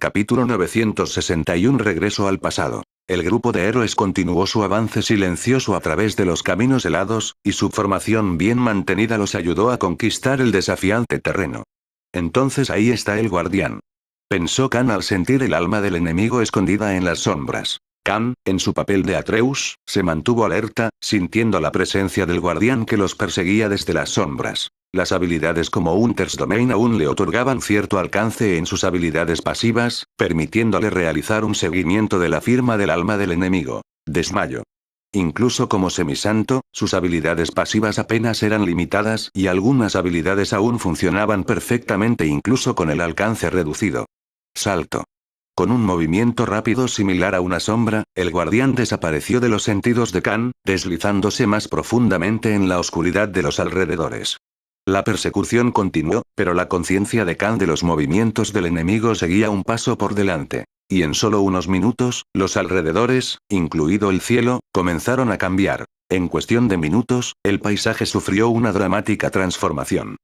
Capítulo 961 Regreso al pasado. El grupo de héroes continuó su avance silencioso a través de los caminos helados, y su formación bien mantenida los ayudó a conquistar el desafiante terreno. Entonces ahí está el guardián. Pensó Khan al sentir el alma del enemigo escondida en las sombras. Khan, en su papel de Atreus, se mantuvo alerta, sintiendo la presencia del guardián que los perseguía desde las sombras. Las habilidades como Hunter's Domain aún le otorgaban cierto alcance en sus habilidades pasivas, permitiéndole realizar un seguimiento de la firma del alma del enemigo. Desmayo. Incluso como semisanto, sus habilidades pasivas apenas eran limitadas y algunas habilidades aún funcionaban perfectamente incluso con el alcance reducido. Salto. Con un movimiento rápido similar a una sombra, el guardián desapareció de los sentidos de Khan, deslizándose más profundamente en la oscuridad de los alrededores. La persecución continuó, pero la conciencia de Khan de los movimientos del enemigo seguía un paso por delante. Y en solo unos minutos, los alrededores, incluido el cielo, comenzaron a cambiar. En cuestión de minutos, el paisaje sufrió una dramática transformación.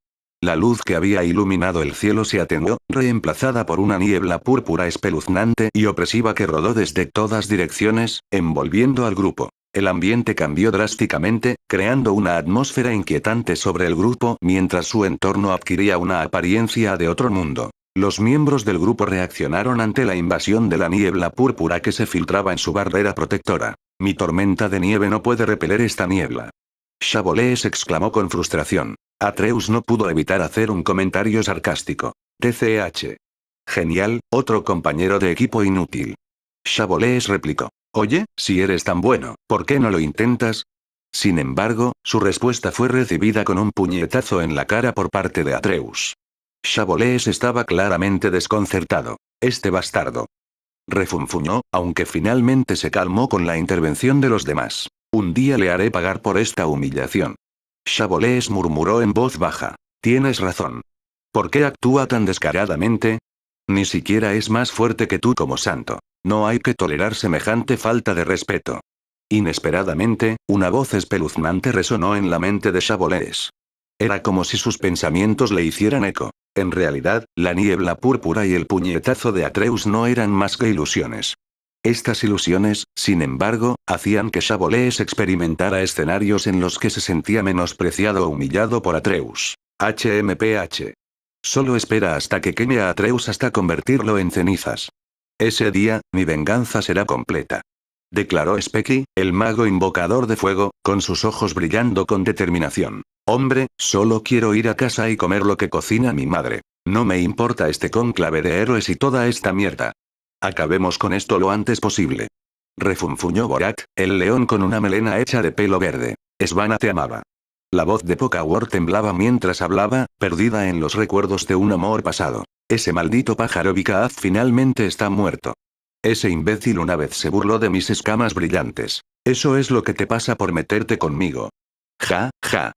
La luz que había iluminado el cielo se atenuó, reemplazada por una niebla púrpura espeluznante y opresiva que rodó desde todas direcciones, envolviendo al grupo. El ambiente cambió drásticamente, creando una atmósfera inquietante sobre el grupo mientras su entorno adquiría una apariencia de otro mundo. Los miembros del grupo reaccionaron ante la invasión de la niebla púrpura que se filtraba en su barrera protectora. Mi tormenta de nieve no puede repeler esta niebla. Chabolees exclamó con frustración. Atreus no pudo evitar hacer un comentario sarcástico. TCH. Genial, otro compañero de equipo inútil. Chabolees replicó. Oye, si eres tan bueno, ¿por qué no lo intentas? Sin embargo, su respuesta fue recibida con un puñetazo en la cara por parte de Atreus. Chabolees estaba claramente desconcertado. Este bastardo. Refunfuñó, aunque finalmente se calmó con la intervención de los demás. Un día le haré pagar por esta humillación. Chabolees murmuró en voz baja. Tienes razón. ¿Por qué actúa tan descaradamente? Ni siquiera es más fuerte que tú como santo. No hay que tolerar semejante falta de respeto. Inesperadamente, una voz espeluznante resonó en la mente de Chabolees. Era como si sus pensamientos le hicieran eco. En realidad, la niebla púrpura y el puñetazo de Atreus no eran más que ilusiones. Estas ilusiones, sin embargo, hacían que Chabolees experimentara escenarios en los que se sentía menospreciado o humillado por Atreus. HMPH. Solo espera hasta que queme a Atreus hasta convertirlo en cenizas. Ese día, mi venganza será completa. Declaró Specky, el mago invocador de fuego, con sus ojos brillando con determinación. Hombre, solo quiero ir a casa y comer lo que cocina mi madre. No me importa este cónclave de héroes y toda esta mierda. Acabemos con esto lo antes posible. Refunfuñó Borat, el león con una melena hecha de pelo verde. Svanna te amaba. La voz de Pokawar temblaba mientras hablaba, perdida en los recuerdos de un amor pasado. Ese maldito pájaro Vikaaz finalmente está muerto. Ese imbécil una vez se burló de mis escamas brillantes. Eso es lo que te pasa por meterte conmigo. Ja, ja.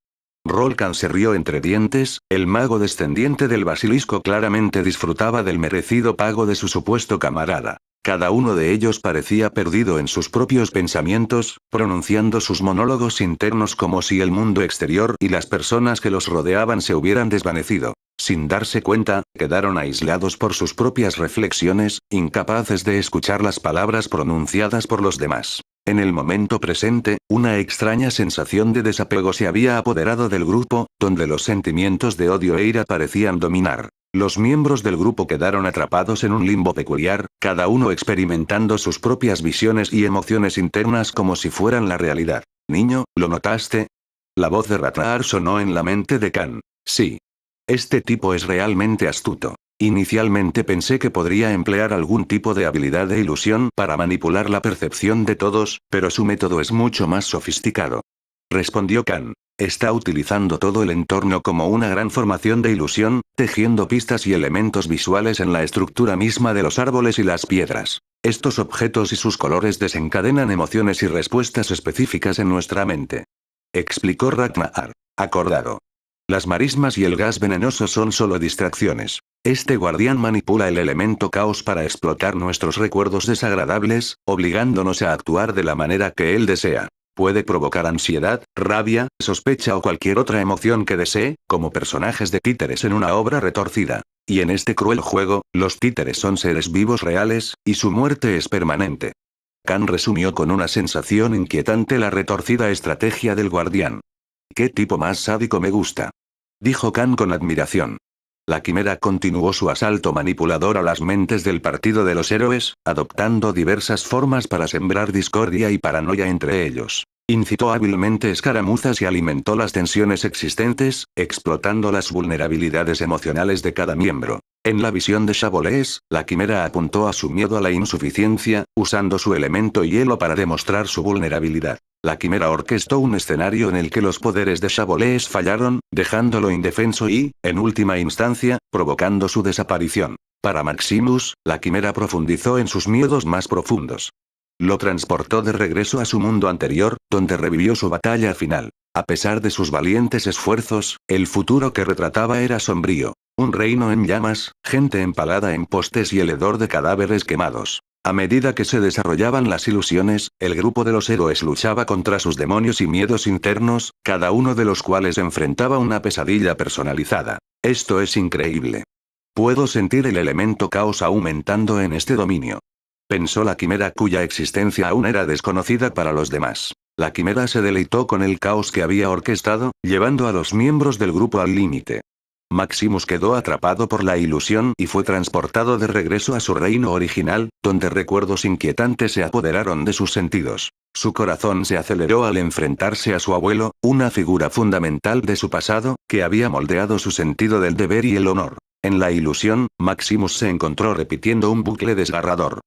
Rolkan se rió entre dientes, el mago descendiente del basilisco claramente disfrutaba del merecido pago de su supuesto camarada. Cada uno de ellos parecía perdido en sus propios pensamientos, pronunciando sus monólogos internos como si el mundo exterior y las personas que los rodeaban se hubieran desvanecido. Sin darse cuenta, quedaron aislados por sus propias reflexiones, incapaces de escuchar las palabras pronunciadas por los demás. En el momento presente, una extraña sensación de desapego se había apoderado del grupo, donde los sentimientos de odio e ira parecían dominar. Los miembros del grupo quedaron atrapados en un limbo peculiar, cada uno experimentando sus propias visiones y emociones internas como si fueran la realidad. Niño, ¿lo notaste? La voz de Ratnaar sonó en la mente de Khan. Sí. Este tipo es realmente astuto. Inicialmente pensé que podría emplear algún tipo de habilidad de ilusión para manipular la percepción de todos, pero su método es mucho más sofisticado. Respondió Khan. Está utilizando todo el entorno como una gran formación de ilusión, tejiendo pistas y elementos visuales en la estructura misma de los árboles y las piedras. Estos objetos y sus colores desencadenan emociones y respuestas específicas en nuestra mente. Explicó Ragnar. Acordado. Las marismas y el gas venenoso son solo distracciones. Este guardián manipula el elemento caos para explotar nuestros recuerdos desagradables, obligándonos a actuar de la manera que él desea. Puede provocar ansiedad, rabia, sospecha o cualquier otra emoción que desee, como personajes de títeres en una obra retorcida. Y en este cruel juego, los títeres son seres vivos reales, y su muerte es permanente. Khan resumió con una sensación inquietante la retorcida estrategia del guardián. «¿Qué tipo más sádico me gusta?», dijo Khan con admiración. La quimera continuó su asalto manipulador a las mentes del Partido de los Héroes, adoptando diversas formas para sembrar discordia y paranoia entre ellos. Incitó hábilmente escaramuzas y alimentó las tensiones existentes, explotando las vulnerabilidades emocionales de cada miembro. En la visión de Chabolés, la quimera apuntó a su miedo a la insuficiencia, usando su elemento hielo para demostrar su vulnerabilidad. La quimera orquestó un escenario en el que los poderes de Chabolés fallaron, dejándolo indefenso y, en última instancia, provocando su desaparición. Para Maximus, la quimera profundizó en sus miedos más profundos. Lo transportó de regreso a su mundo anterior, donde revivió su batalla final. A pesar de sus valientes esfuerzos, el futuro que retrataba era sombrío. Un reino en llamas, gente empalada en postes y el hedor de cadáveres quemados. A medida que se desarrollaban las ilusiones, el grupo de los héroes luchaba contra sus demonios y miedos internos, cada uno de los cuales enfrentaba una pesadilla personalizada. Esto es increíble. Puedo sentir el elemento caos aumentando en este dominio. Pensó la quimera cuya existencia aún era desconocida para los demás. La quimera se deleitó con el caos que había orquestado, llevando a los miembros del grupo al límite. Maximus quedó atrapado por la ilusión y fue transportado de regreso a su reino original, donde recuerdos inquietantes se apoderaron de sus sentidos. Su corazón se aceleró al enfrentarse a su abuelo, una figura fundamental de su pasado, que había moldeado su sentido del deber y el honor. En la ilusión, Maximus se encontró repitiendo un bucle desgarrador.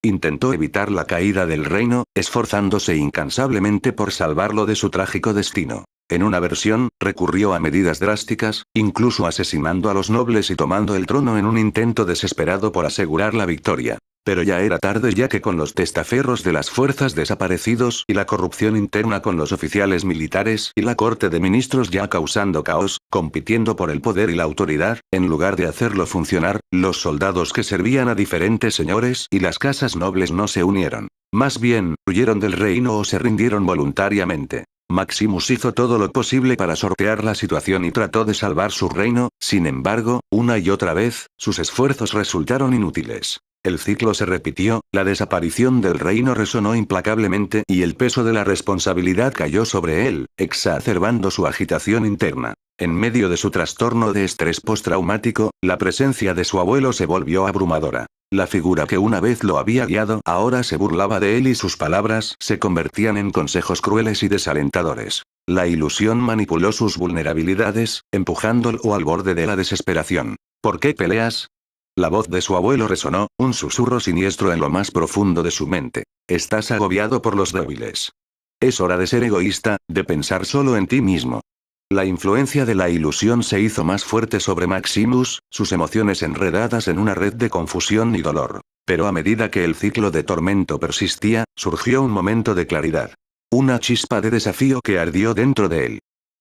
Intentó evitar la caída del reino, esforzándose incansablemente por salvarlo de su trágico destino. En una versión, recurrió a medidas drásticas, incluso asesinando a los nobles y tomando el trono en un intento desesperado por asegurar la victoria. Pero ya era tarde, ya que con los testaferros de las fuerzas desaparecidos y la corrupción interna con los oficiales militares y la corte de ministros ya causando caos, compitiendo por el poder y la autoridad, en lugar de hacerlo funcionar, los soldados que servían a diferentes señores y las casas nobles no se unieron. Más bien, huyeron del reino o se rindieron voluntariamente. Maximus hizo todo lo posible para sortear la situación y trató de salvar su reino, sin embargo, una y otra vez, sus esfuerzos resultaron inútiles. El ciclo se repitió, la desaparición del reino resonó implacablemente y el peso de la responsabilidad cayó sobre él, exacerbando su agitación interna. En medio de su trastorno de estrés postraumático, la presencia de su abuelo se volvió abrumadora. La figura que una vez lo había guiado ahora se burlaba de él y sus palabras se convertían en consejos crueles y desalentadores. La ilusión manipuló sus vulnerabilidades, empujándolo al borde de la desesperación. ¿Por qué peleas? La voz de su abuelo resonó, un susurro siniestro en lo más profundo de su mente. Estás agobiado por los débiles. Es hora de ser egoísta, de pensar solo en ti mismo. La influencia de la ilusión se hizo más fuerte sobre Maximus, sus emociones enredadas en una red de confusión y dolor. Pero a medida que el ciclo de tormento persistía, surgió un momento de claridad. Una chispa de desafío que ardió dentro de él.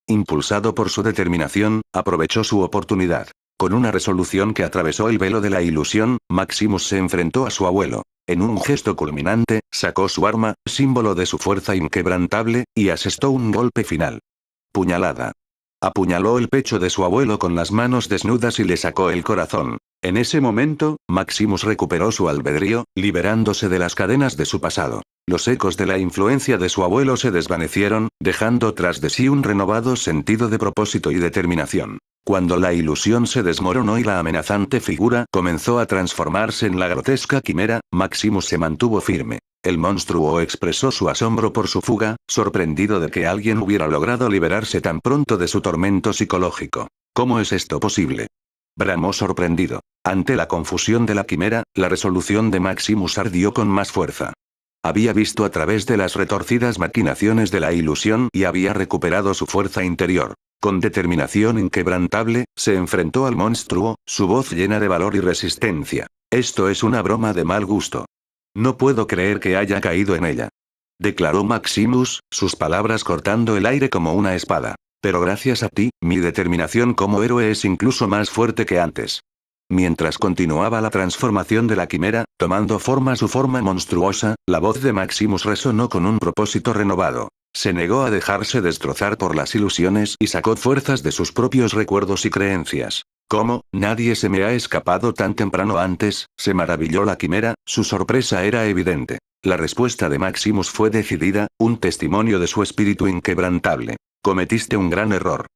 Impulsado por su determinación, aprovechó su oportunidad. Con una resolución que atravesó el velo de la ilusión, Maximus se enfrentó a su abuelo. En un gesto culminante, sacó su arma, símbolo de su fuerza inquebrantable, y asestó un golpe final. Puñalada. Apuñaló el pecho de su abuelo con las manos desnudas y le sacó el corazón. En ese momento, Maximus recuperó su albedrío, liberándose de las cadenas de su pasado. Los ecos de la influencia de su abuelo se desvanecieron, dejando tras de sí un renovado sentido de propósito y determinación. Cuando la ilusión se desmoronó y la amenazante figura comenzó a transformarse en la grotesca quimera, Maximus se mantuvo firme. El monstruo expresó su asombro por su fuga, sorprendido de que alguien hubiera logrado liberarse tan pronto de su tormento psicológico. ¿Cómo es esto posible?, bramó sorprendido. Ante la confusión de la quimera, la resolución de Maximus ardió con más fuerza. Había visto a través de las retorcidas maquinaciones de la ilusión y había recuperado su fuerza interior. Con determinación inquebrantable, se enfrentó al monstruo, su voz llena de valor y resistencia. Esto es una broma de mal gusto. No puedo creer que haya caído en ella, declaró Maximus, sus palabras cortando el aire como una espada. Pero gracias a ti, mi determinación como héroe es incluso más fuerte que antes. Mientras continuaba la transformación de la quimera, tomando su forma monstruosa, la voz de Maximus resonó con un propósito renovado. Se negó a dejarse destrozar por las ilusiones y sacó fuerzas de sus propios recuerdos y creencias. ¿Cómo? Nadie se me ha escapado tan temprano antes, se maravilló la quimera, su sorpresa era evidente. La respuesta de Maximus fue decidida, un testimonio de su espíritu inquebrantable. Cometiste un gran error.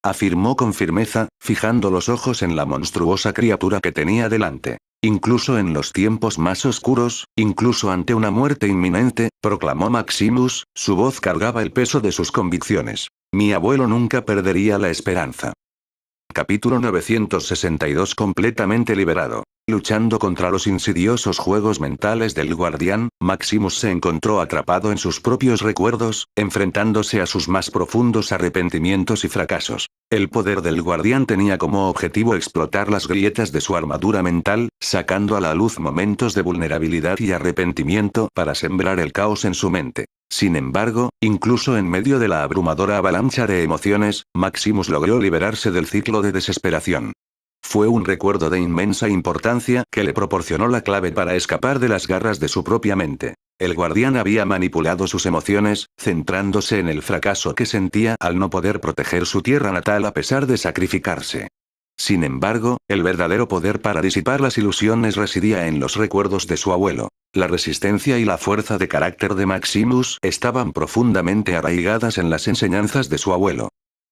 Afirmó con firmeza, fijando los ojos en la monstruosa criatura que tenía delante. Incluso en los tiempos más oscuros, incluso ante una muerte inminente, proclamó Maximus, su voz cargaba el peso de sus convicciones. Mi abuelo nunca perdería la esperanza. Capítulo 962 completamente liberado. Luchando contra los insidiosos juegos mentales del guardián, Maximus se encontró atrapado en sus propios recuerdos, enfrentándose a sus más profundos arrepentimientos y fracasos. El poder del guardián tenía como objetivo explotar las grietas de su armadura mental, sacando a la luz momentos de vulnerabilidad y arrepentimiento para sembrar el caos en su mente. Sin embargo, incluso en medio de la abrumadora avalancha de emociones, Maximus logró liberarse del ciclo de desesperación. Fue un recuerdo de inmensa importancia que le proporcionó la clave para escapar de las garras de su propia mente. El guardián había manipulado sus emociones, centrándose en el fracaso que sentía al no poder proteger su tierra natal a pesar de sacrificarse. Sin embargo, el verdadero poder para disipar las ilusiones residía en los recuerdos de su abuelo. La resistencia y la fuerza de carácter de Maximus estaban profundamente arraigadas en las enseñanzas de su abuelo.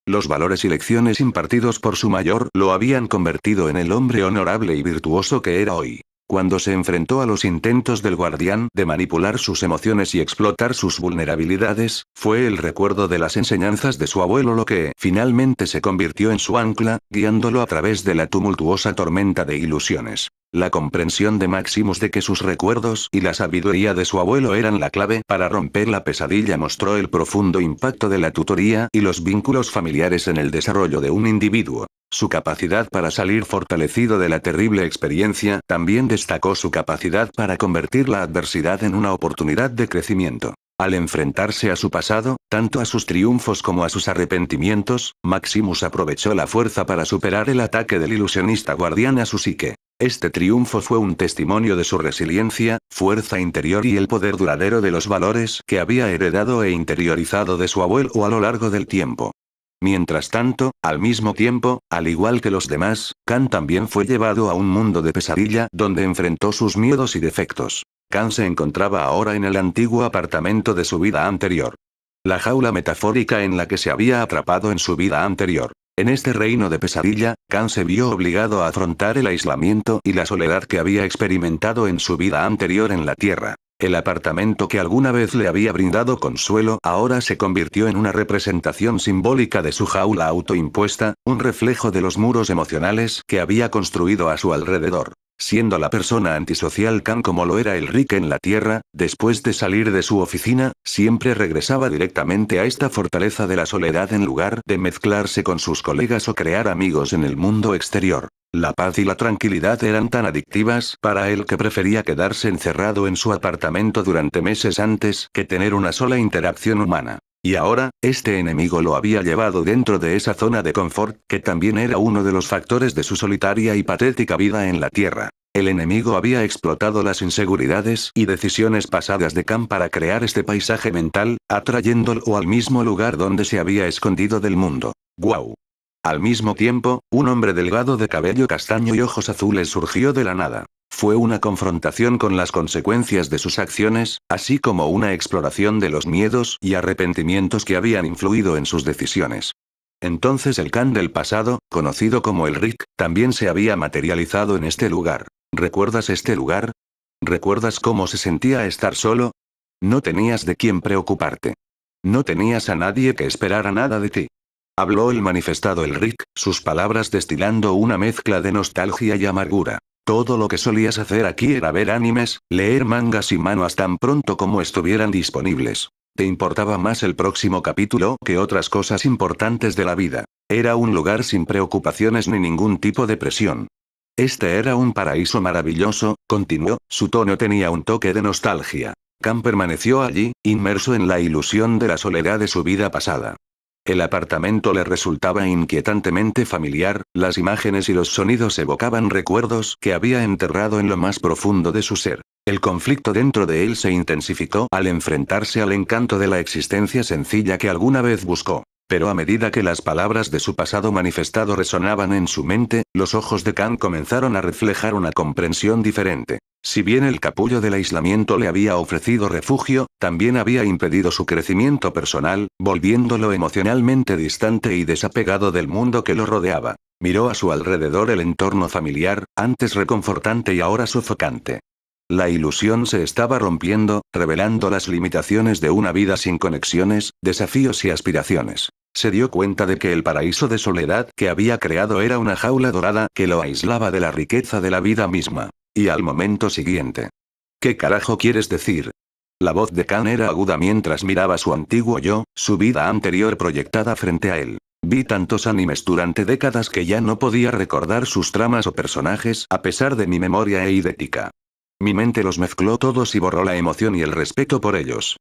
Los valores y lecciones impartidos por su mayor lo habían convertido en el hombre honorable y virtuoso que era hoy. Cuando se enfrentó a los intentos del guardián de manipular sus emociones y explotar sus vulnerabilidades, fue el recuerdo de las enseñanzas de su abuelo lo que finalmente se convirtió en su ancla, guiándolo a través de la tumultuosa tormenta de ilusiones. La comprensión de Maximus de que sus recuerdos y la sabiduría de su abuelo eran la clave para romper la pesadilla mostró el profundo impacto de la tutoría y los vínculos familiares en el desarrollo de un individuo. Su capacidad para salir fortalecido de la terrible experiencia también destacó su capacidad para convertir la adversidad en una oportunidad de crecimiento. Al enfrentarse a su pasado, tanto a sus triunfos como a sus arrepentimientos, Maximus aprovechó la fuerza para superar el ataque del ilusionista guardián a su psique. Este triunfo fue un testimonio de su resiliencia, fuerza interior y el poder duradero de los valores que había heredado e interiorizado de su abuelo a lo largo del tiempo. Mientras tanto, al mismo tiempo, al igual que los demás, Khan también fue llevado a un mundo de pesadilla donde enfrentó sus miedos y defectos. Khan se encontraba ahora en el antiguo apartamento de su vida anterior. La jaula metafórica en la que se había atrapado en su vida anterior. En este reino de pesadilla, Khan se vio obligado a afrontar el aislamiento y la soledad que había experimentado en su vida anterior en la Tierra. El apartamento que alguna vez le había brindado consuelo ahora se convirtió en una representación simbólica de su jaula autoimpuesta, un reflejo de los muros emocionales que había construido a su alrededor. Siendo la persona antisocial Khan como lo era el Rick en la Tierra, después de salir de su oficina, siempre regresaba directamente a esta fortaleza de la soledad en lugar de mezclarse con sus colegas o crear amigos en el mundo exterior. La paz y la tranquilidad eran tan adictivas para él que prefería quedarse encerrado en su apartamento durante meses antes que tener una sola interacción humana. Y ahora, este enemigo lo había llevado dentro de esa zona de confort, que también era uno de los factores de su solitaria y patética vida en la Tierra. El enemigo había explotado las inseguridades y decisiones pasadas de Khan para crear este paisaje mental, atrayéndolo al mismo lugar donde se había escondido del mundo. ¡Guau! Al mismo tiempo, un hombre delgado de cabello castaño y ojos azules surgió de la nada. Fue una confrontación con las consecuencias de sus acciones, así como una exploración de los miedos y arrepentimientos que habían influido en sus decisiones. Entonces el Khan del pasado, conocido como el Rick, también se había materializado en este lugar. ¿Recuerdas este lugar? ¿Recuerdas cómo se sentía estar solo? No tenías de quién preocuparte. No tenías a nadie que esperara nada de ti. Habló el manifestado el Rick, sus palabras destilando una mezcla de nostalgia y amargura. Todo lo que solías hacer aquí era ver animes, leer mangas y manuas tan pronto como estuvieran disponibles. Te importaba más el próximo capítulo que otras cosas importantes de la vida. Era un lugar sin preocupaciones ni ningún tipo de presión. Este era un paraíso maravilloso, continuó, su tono tenía un toque de nostalgia. Khan permaneció allí, inmerso en la ilusión de la soledad de su vida pasada. El apartamento le resultaba inquietantemente familiar, las imágenes y los sonidos evocaban recuerdos que había enterrado en lo más profundo de su ser. El conflicto dentro de él se intensificó al enfrentarse al encanto de la existencia sencilla que alguna vez buscó. Pero a medida que las palabras de su pasado manifestado resonaban en su mente, los ojos de Khan comenzaron a reflejar una comprensión diferente. Si bien el capullo del aislamiento le había ofrecido refugio, también había impedido su crecimiento personal, volviéndolo emocionalmente distante y desapegado del mundo que lo rodeaba. Miró a su alrededor el entorno familiar, antes reconfortante y ahora sofocante. La ilusión se estaba rompiendo, revelando las limitaciones de una vida sin conexiones, desafíos y aspiraciones. Se dio cuenta de que el paraíso de soledad que había creado era una jaula dorada que lo aislaba de la riqueza de la vida misma. Y al momento siguiente. ¿Qué carajo quieres decir? La voz de Khan era aguda mientras miraba su antiguo yo, su vida anterior proyectada frente a él. Vi tantos animes durante décadas que ya no podía recordar sus tramas o personajes a pesar de mi memoria eidética. Mi mente los mezcló todos y borró la emoción y el respeto por ellos.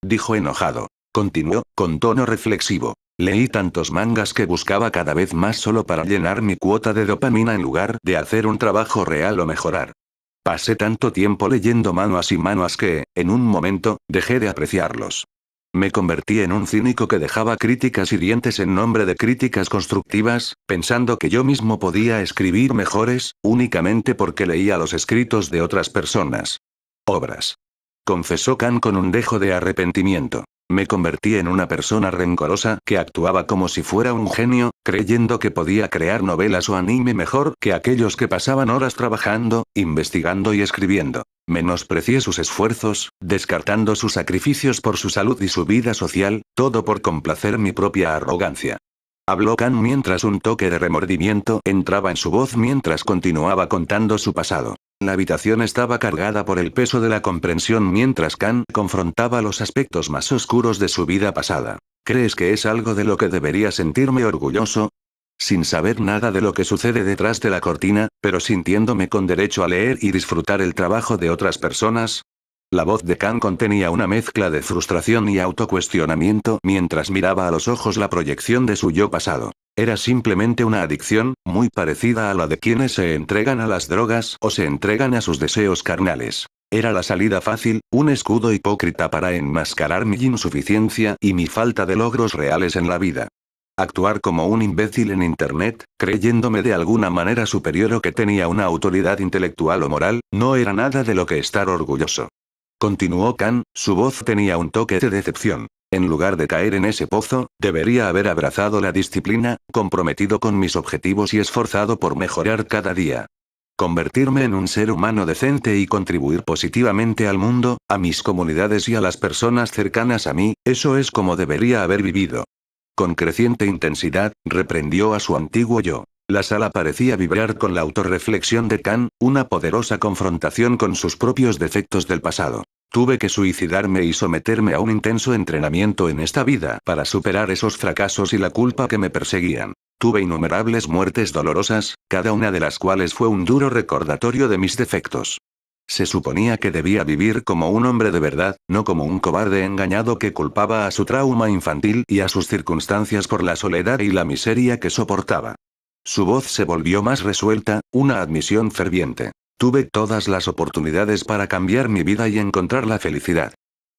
Dijo enojado. Continuó, con tono reflexivo. Leí tantos mangas que buscaba cada vez más solo para llenar mi cuota de dopamina en lugar de hacer un trabajo real o mejorar. Pasé tanto tiempo leyendo manuas y manuas que, en un momento, dejé de apreciarlos. Me convertí en un cínico que dejaba críticas hirientes en nombre de críticas constructivas, pensando que yo mismo podía escribir mejores, únicamente porque leía los escritos de otras personas. Obras. Confesó Khan con un dejo de arrepentimiento. Me convertí en una persona rencorosa que actuaba como si fuera un genio, creyendo que podía crear novelas o anime mejor que aquellos que pasaban horas trabajando, investigando y escribiendo. Menosprecié sus esfuerzos, descartando sus sacrificios por su salud y su vida social, todo por complacer mi propia arrogancia. Habló Khan mientras un toque de remordimiento entraba en su voz mientras continuaba contando su pasado. La habitación estaba cargada por el peso de la comprensión mientras Khan confrontaba los aspectos más oscuros de su vida pasada. ¿Crees que es algo de lo que debería sentirme orgulloso? Sin saber nada de lo que sucede detrás de la cortina, pero sintiéndome con derecho a leer y disfrutar el trabajo de otras personas. La voz de Khan contenía una mezcla de frustración y autocuestionamiento mientras miraba a los ojos la proyección de su yo pasado. Era simplemente una adicción, muy parecida a la de quienes se entregan a las drogas o se entregan a sus deseos carnales. Era la salida fácil, un escudo hipócrita para enmascarar mi insuficiencia y mi falta de logros reales en la vida. Actuar como un imbécil en Internet, creyéndome de alguna manera superior o que tenía una autoridad intelectual o moral, no era nada de lo que estar orgulloso. Continuó Khan, su voz tenía un toque de decepción. En lugar de caer en ese pozo, debería haber abrazado la disciplina, comprometido con mis objetivos y esforzado por mejorar cada día. Convertirme en un ser humano decente y contribuir positivamente al mundo, a mis comunidades y a las personas cercanas a mí, eso es como debería haber vivido. Con creciente intensidad, reprendió a su antiguo yo. La sala parecía vibrar con la autorreflexión de Khan, una poderosa confrontación con sus propios defectos del pasado. Tuve que suicidarme y someterme a un intenso entrenamiento en esta vida para superar esos fracasos y la culpa que me perseguían. Tuve innumerables muertes dolorosas, cada una de las cuales fue un duro recordatorio de mis defectos. Se suponía que debía vivir como un hombre de verdad, no como un cobarde engañado que culpaba a su trauma infantil y a sus circunstancias por la soledad y la miseria que soportaba. Su voz se volvió más resuelta, una admisión ferviente. Tuve todas las oportunidades para cambiar mi vida y encontrar la felicidad.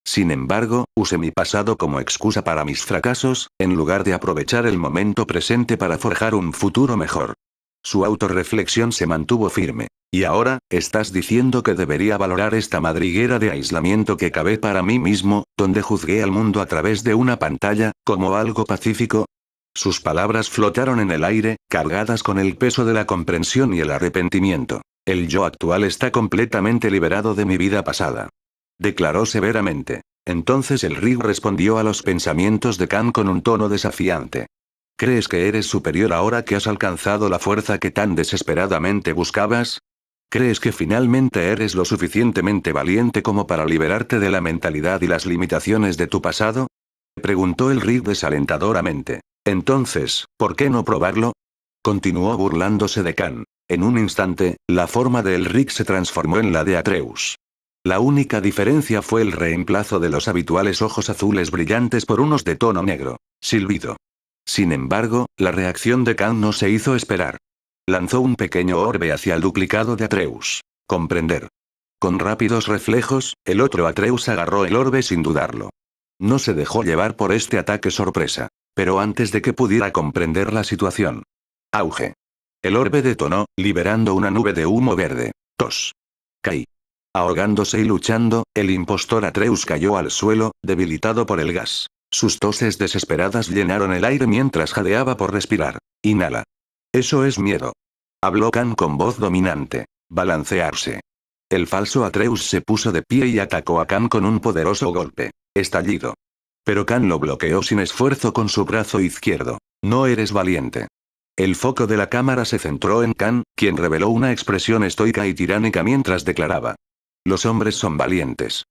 Sin embargo, usé mi pasado como excusa para mis fracasos, en lugar de aprovechar el momento presente para forjar un futuro mejor. Su autorreflexión se mantuvo firme. Y ahora, ¿estás diciendo que debería valorar esta madriguera de aislamiento que cavé para mí mismo, donde juzgué al mundo a través de una pantalla, como algo pacífico? Sus palabras flotaron en el aire, cargadas con el peso de la comprensión y el arrepentimiento. El yo actual está completamente liberado de mi vida pasada. Declaró severamente. Entonces el Rig respondió a los pensamientos de Khan con un tono desafiante. ¿Crees que eres superior ahora que has alcanzado la fuerza que tan desesperadamente buscabas? ¿Crees que finalmente eres lo suficientemente valiente como para liberarte de la mentalidad y las limitaciones de tu pasado? Preguntó el Rig desalentadoramente. Entonces, ¿por qué no probarlo? Continuó burlándose de Khan. En un instante, la forma de Elric se transformó en la de Atreus. La única diferencia fue el reemplazo de los habituales ojos azules brillantes por unos de tono negro. Silbido. Sin embargo, la reacción de Khan no se hizo esperar. Lanzó un pequeño orbe hacia el duplicado de Atreus. Comprender. Con rápidos reflejos, el otro Atreus agarró el orbe sin dudarlo. No se dejó llevar por este ataque sorpresa. Pero antes de que pudiera comprender la situación. Auge. El orbe detonó, liberando una nube de humo verde. Tos. Caí. Ahogándose y luchando, el impostor Atreus cayó al suelo, debilitado por el gas. Sus toses desesperadas llenaron el aire mientras jadeaba por respirar. Inhala. Eso es miedo. Habló Khan con voz dominante. Balancearse. El falso Atreus se puso de pie y atacó a Khan con un poderoso golpe. Estallido. Pero Khan lo bloqueó sin esfuerzo con su brazo izquierdo. No eres valiente. El foco de la cámara se centró en Khan, quien reveló una expresión estoica y tiránica mientras declaraba. Los hombres son valientes.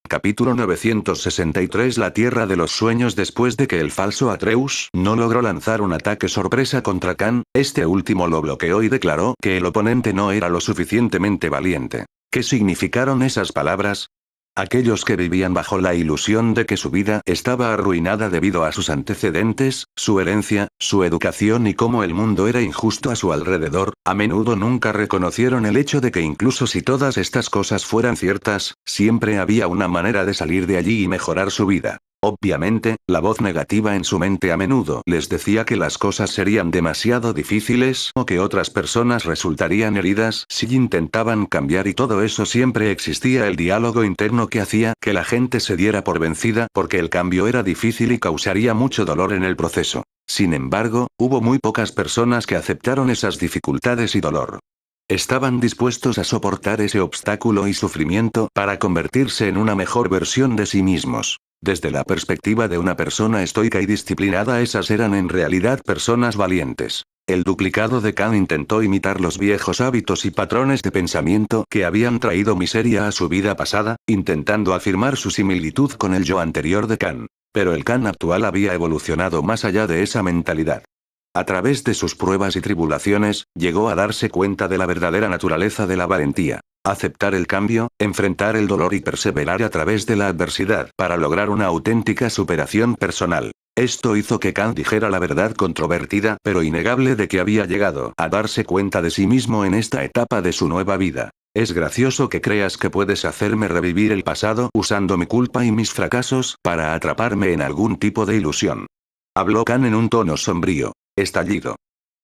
Capítulo 963 La Tierra de los Sueños. Después de que el falso Atreus no logró lanzar un ataque sorpresa contra Khan, este último lo bloqueó y declaró que el oponente no era lo suficientemente valiente. ¿Qué significaron esas palabras? Aquellos que vivían bajo la ilusión de que su vida estaba arruinada debido a sus antecedentes, su herencia, su educación y cómo el mundo era injusto a su alrededor, a menudo nunca reconocieron el hecho de que incluso si todas estas cosas fueran ciertas, siempre había una manera de salir de allí y mejorar su vida. Obviamente, la voz negativa en su mente a menudo les decía que las cosas serían demasiado difíciles o que otras personas resultarían heridas si intentaban cambiar y todo eso siempre existía el diálogo interno que hacía que la gente se diera por vencida porque el cambio era difícil y causaría mucho dolor en el proceso. Sin embargo, hubo muy pocas personas que aceptaron esas dificultades y dolor. Estaban dispuestos a soportar ese obstáculo y sufrimiento para convertirse en una mejor versión de sí mismos. Desde la perspectiva de una persona estoica y disciplinada, esas eran en realidad personas valientes. El duplicado de Khan intentó imitar los viejos hábitos y patrones de pensamiento que habían traído miseria a su vida pasada, intentando afirmar su similitud con el yo anterior de Khan. Pero el Khan actual había evolucionado más allá de esa mentalidad. A través de sus pruebas y tribulaciones, llegó a darse cuenta de la verdadera naturaleza de la valentía. Aceptar el cambio, enfrentar el dolor y perseverar a través de la adversidad para lograr una auténtica superación personal. Esto hizo que Khan dijera la verdad controvertida pero innegable de que había llegado a darse cuenta de sí mismo en esta etapa de su nueva vida. Es gracioso que creas que puedes hacerme revivir el pasado usando mi culpa y mis fracasos para atraparme en algún tipo de ilusión. Habló Khan en un tono sombrío. Estallido.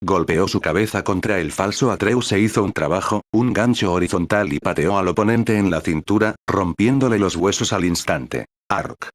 Golpeó su cabeza contra el falso Atreus e hizo un gancho horizontal y pateó al oponente en la cintura, rompiéndole los huesos al instante. Ark.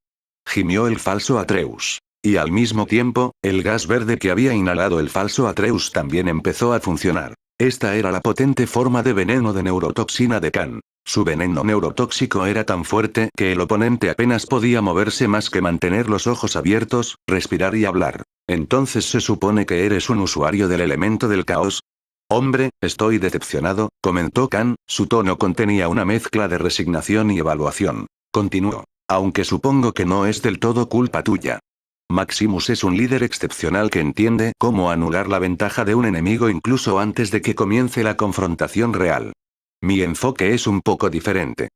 Gimió el falso Atreus. Y al mismo tiempo, el gas verde que había inhalado el falso Atreus también empezó a funcionar. Esta era la potente forma de veneno de neurotoxina de Khan. Su veneno neurotóxico era tan fuerte que el oponente apenas podía moverse más que mantener los ojos abiertos, respirar y hablar. ¿Entonces se supone que eres un usuario del elemento del caos? Hombre, estoy decepcionado, comentó Khan, su tono contenía una mezcla de resignación y evaluación. Continuó. Aunque supongo que no es del todo culpa tuya. Maximus es un líder excepcional que entiende cómo anular la ventaja de un enemigo incluso antes de que comience la confrontación real. Mi enfoque es un poco diferente.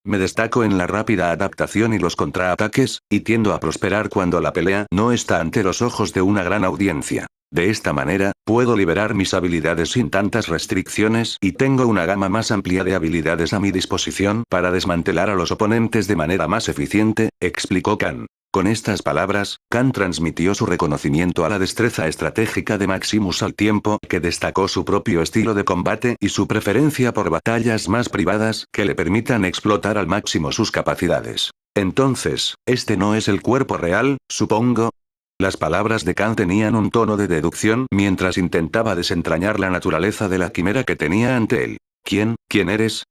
Me destaco en la rápida adaptación y los contraataques, y tiendo a prosperar cuando la pelea no está ante los ojos de una gran audiencia. De esta manera, puedo liberar mis habilidades sin tantas restricciones y tengo una gama más amplia de habilidades a mi disposición para desmantelar a los oponentes de manera más eficiente, explicó Khan. Con estas palabras, Khan transmitió su reconocimiento a la destreza estratégica de Maximus al tiempo que destacó su propio estilo de combate y su preferencia por batallas más privadas que le permitan explotar al máximo sus capacidades. Entonces, este no es el cuerpo real, supongo. Las palabras de Khan tenían un tono de deducción mientras intentaba desentrañar la naturaleza de la quimera que tenía ante él. ¿Quién eres?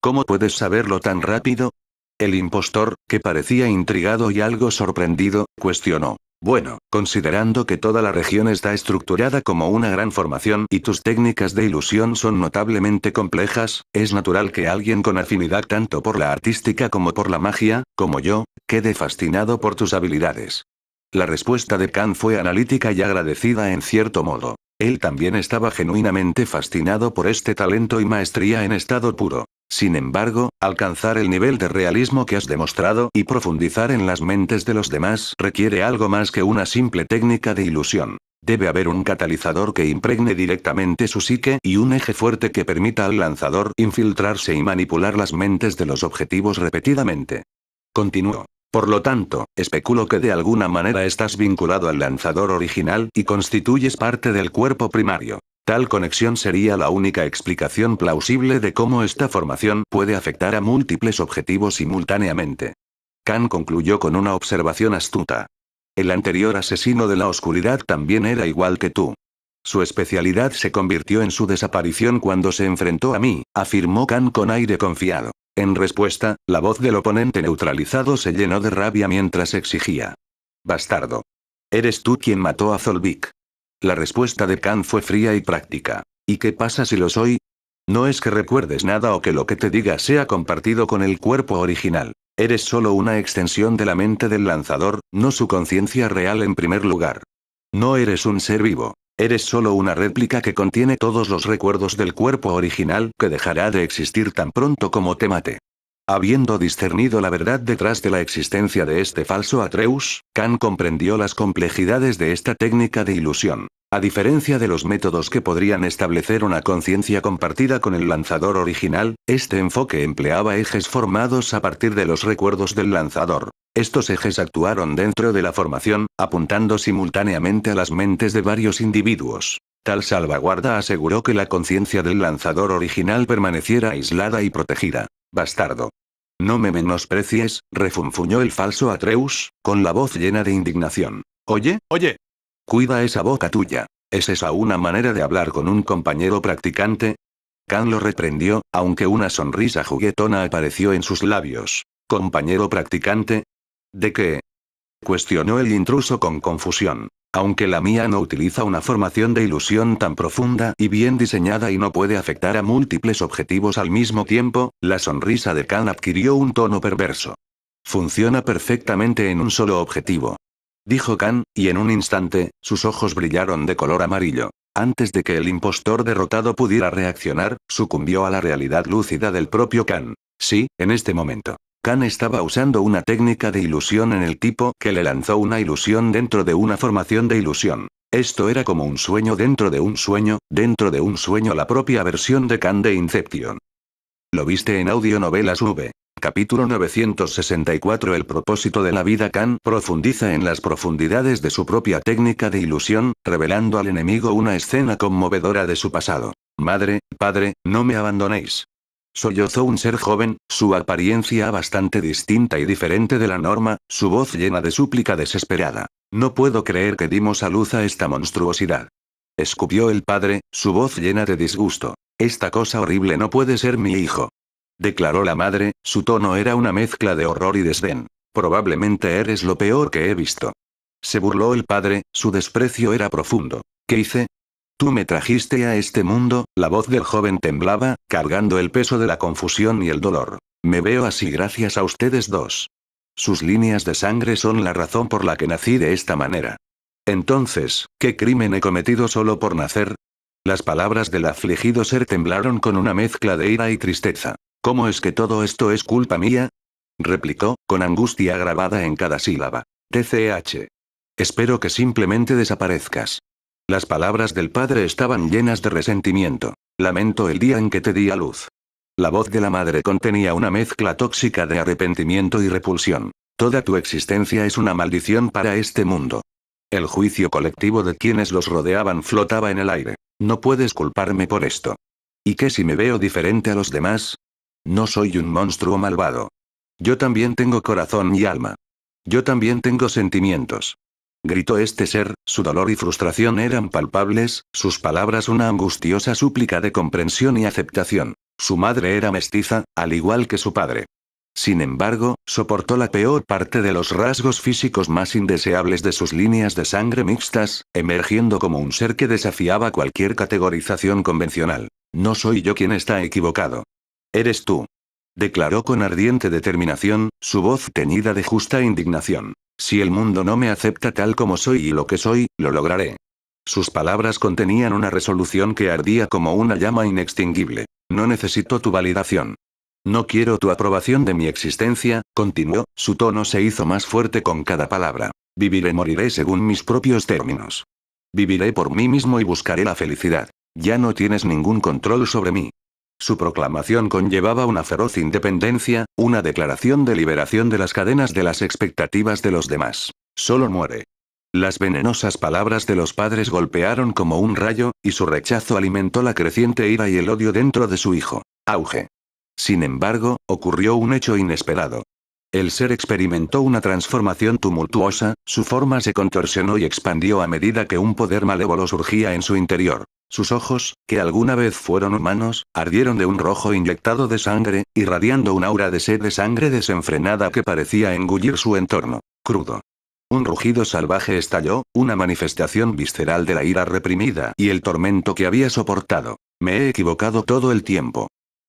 ¿Cómo puedes saberlo tan rápido? El impostor, que parecía intrigado y algo sorprendido, cuestionó. Bueno, considerando que toda la región está estructurada como una gran formación y tus técnicas de ilusión son notablemente complejas, es natural que alguien con afinidad tanto por la artística como por la magia, como yo, quede fascinado por tus habilidades. La respuesta de Khan fue analítica y agradecida en cierto modo. Él también estaba genuinamente fascinado por este talento y maestría en estado puro. Sin embargo, alcanzar el nivel de realismo que has demostrado y profundizar en las mentes de los demás requiere algo más que una simple técnica de ilusión. Debe haber un catalizador que impregne directamente su psique y un eje fuerte que permita al lanzador infiltrarse y manipular las mentes de los objetivos repetidamente. Continuó. Por lo tanto, especulo que de alguna manera estás vinculado al lanzador original y constituyes parte del cuerpo primario. Tal conexión sería la única explicación plausible de cómo esta formación puede afectar a múltiples objetivos simultáneamente. Khan concluyó con una observación astuta. El anterior asesino de la oscuridad también era igual que tú. Su especialidad se convirtió en su desaparición cuando se enfrentó a mí, afirmó Khan con aire confiado. En respuesta, la voz del oponente neutralizado se llenó de rabia mientras exigía. Bastardo. ¿Eres tú quien mató a Zolvik? La respuesta de Khan fue fría y práctica. ¿Y qué pasa si lo soy? No es que recuerdes nada o que lo que te diga sea compartido con el cuerpo original. Eres solo una extensión de la mente del lanzador, no su conciencia real en primer lugar. No eres un ser vivo. Eres solo una réplica que contiene todos los recuerdos del cuerpo original que dejará de existir tan pronto como te mate. Habiendo discernido la verdad detrás de la existencia de este falso Atreus, Khan comprendió las complejidades de esta técnica de ilusión. A diferencia de los métodos que podrían establecer una conciencia compartida con el lanzador original, este enfoque empleaba ejes formados a partir de los recuerdos del lanzador. Estos ejes actuaron dentro de la formación, apuntando simultáneamente a las mentes de varios individuos. Tal salvaguarda aseguró que la conciencia del lanzador original permaneciera aislada y protegida. Bastardo. No me menosprecies, refunfuñó el falso Atreus, con la voz llena de indignación. Oye, oye. Cuida esa boca tuya. ¿Es esa una manera de hablar con un compañero practicante? Khan lo reprendió, aunque una sonrisa juguetona apareció en sus labios. ¿Compañero practicante? ¿De qué? Cuestionó el intruso con confusión. Aunque la mía no utiliza una formación de ilusión tan profunda y bien diseñada y no puede afectar a múltiples objetivos al mismo tiempo, la sonrisa de Khan adquirió un tono perverso. Funciona perfectamente en un solo objetivo. Dijo Khan, y en un instante, sus ojos brillaron de color amarillo. Antes de que el impostor derrotado pudiera reaccionar, sucumbió a la realidad lúcida del propio Khan. Sí, en este momento. Khan estaba usando una técnica de ilusión en el tipo que le lanzó una ilusión dentro de una formación de ilusión. Esto era como un sueño, dentro de un sueño, la propia versión de Khan de Inception. Lo viste en Audionovelas V. Capítulo 964. El propósito de la vida. Khan profundiza en las profundidades de su propia técnica de ilusión, revelando al enemigo una escena conmovedora de su pasado. Madre, padre, no me abandonéis. Sollozó un ser joven, su apariencia bastante distinta y diferente de la norma, su voz llena de súplica desesperada. No puedo creer que dimos a luz a esta monstruosidad. Escupió el padre, su voz llena de disgusto. Esta cosa horrible no puede ser mi hijo. Declaró la madre, su tono era una mezcla de horror y desdén. Probablemente eres lo peor que he visto. Se burló el padre, su desprecio era profundo. ¿Qué hice? Tú me trajiste a este mundo, la voz del joven temblaba, cargando el peso de la confusión y el dolor. Me veo así gracias a ustedes dos. Sus líneas de sangre son la razón por la que nací de esta manera. Entonces, ¿qué crimen he cometido solo por nacer? Las palabras del afligido ser temblaron con una mezcla de ira y tristeza. ¿Cómo es que todo esto es culpa mía? Replicó, con angustia grabada en cada sílaba. TCH. Espero que simplemente desaparezcas. Las palabras del padre estaban llenas de resentimiento. Lamento el día en que te di a luz. La voz de la madre contenía una mezcla tóxica de arrepentimiento y repulsión. Toda tu existencia es una maldición para este mundo. El juicio colectivo de quienes los rodeaban flotaba en el aire. No puedes culparme por esto. ¿Y qué si me veo diferente a los demás? No soy un monstruo malvado. Yo también tengo corazón y alma. Yo también tengo sentimientos. Gritó este ser, su dolor y frustración eran palpables, sus palabras una angustiosa súplica de comprensión y aceptación. Su madre era mestiza, al igual que su padre. Sin embargo, soportó la peor parte de los rasgos físicos más indeseables de sus líneas de sangre mixtas, emergiendo como un ser que desafiaba cualquier categorización convencional. No soy yo quien está equivocado. Eres tú. Declaró con ardiente determinación, su voz teñida de justa indignación. Si el mundo no me acepta tal como soy y lo que soy, lo lograré. Sus palabras contenían una resolución que ardía como una llama inextinguible. No necesito tu validación. No quiero tu aprobación de mi existencia, continuó, su tono se hizo más fuerte con cada palabra. Viviré, moriré según mis propios términos. Viviré por mí mismo y buscaré la felicidad. Ya no tienes ningún control sobre mí. Su proclamación conllevaba una feroz independencia, una declaración de liberación de las cadenas de las expectativas de los demás. Solo muere. Las venenosas palabras de los padres golpearon como un rayo, y su rechazo alimentó la creciente ira y el odio dentro de su hijo. Auge. Sin embargo, ocurrió un hecho inesperado. El ser experimentó una transformación tumultuosa, su forma se contorsionó y expandió a medida que un poder malévolo surgía en su interior. Sus ojos, que alguna vez fueron humanos, ardieron de un rojo inyectado de sangre, irradiando un aura de sed de sangre desenfrenada que parecía engullir su entorno. Crudo. Un rugido salvaje estalló, una manifestación visceral de la ira reprimida y el tormento que había soportado. Me he equivocado todo el tiempo.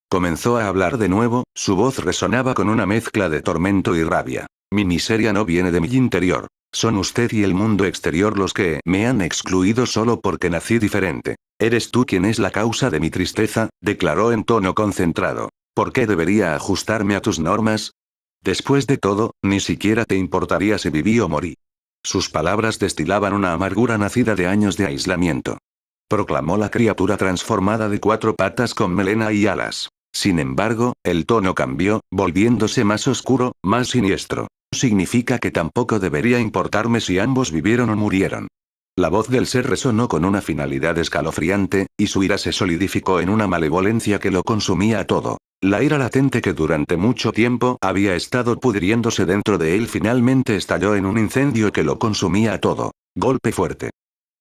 Comenzó a hablar de nuevo, su voz resonaba con una mezcla de tormento y rabia. Mi miseria no viene de mi interior. Son usted y el mundo exterior los que me han excluido solo porque nací diferente. Eres tú quien es la causa de mi tristeza, declaró en tono concentrado. ¿Por qué debería ajustarme a tus normas? Después de todo, ni siquiera te importaría si viví o morí. Sus palabras destilaban una amargura nacida de años de aislamiento. Proclamó la criatura transformada de 4 patas con melena y alas. Sin embargo, el tono cambió, volviéndose más oscuro, más siniestro. Significa que tampoco debería importarme si ambos vivieron o murieron. La voz del ser resonó con una finalidad escalofriante, y su ira se solidificó en una malevolencia que lo consumía todo. La ira latente que durante mucho tiempo había estado pudriéndose dentro de él finalmente estalló en un incendio que lo consumía todo. Golpe fuerte.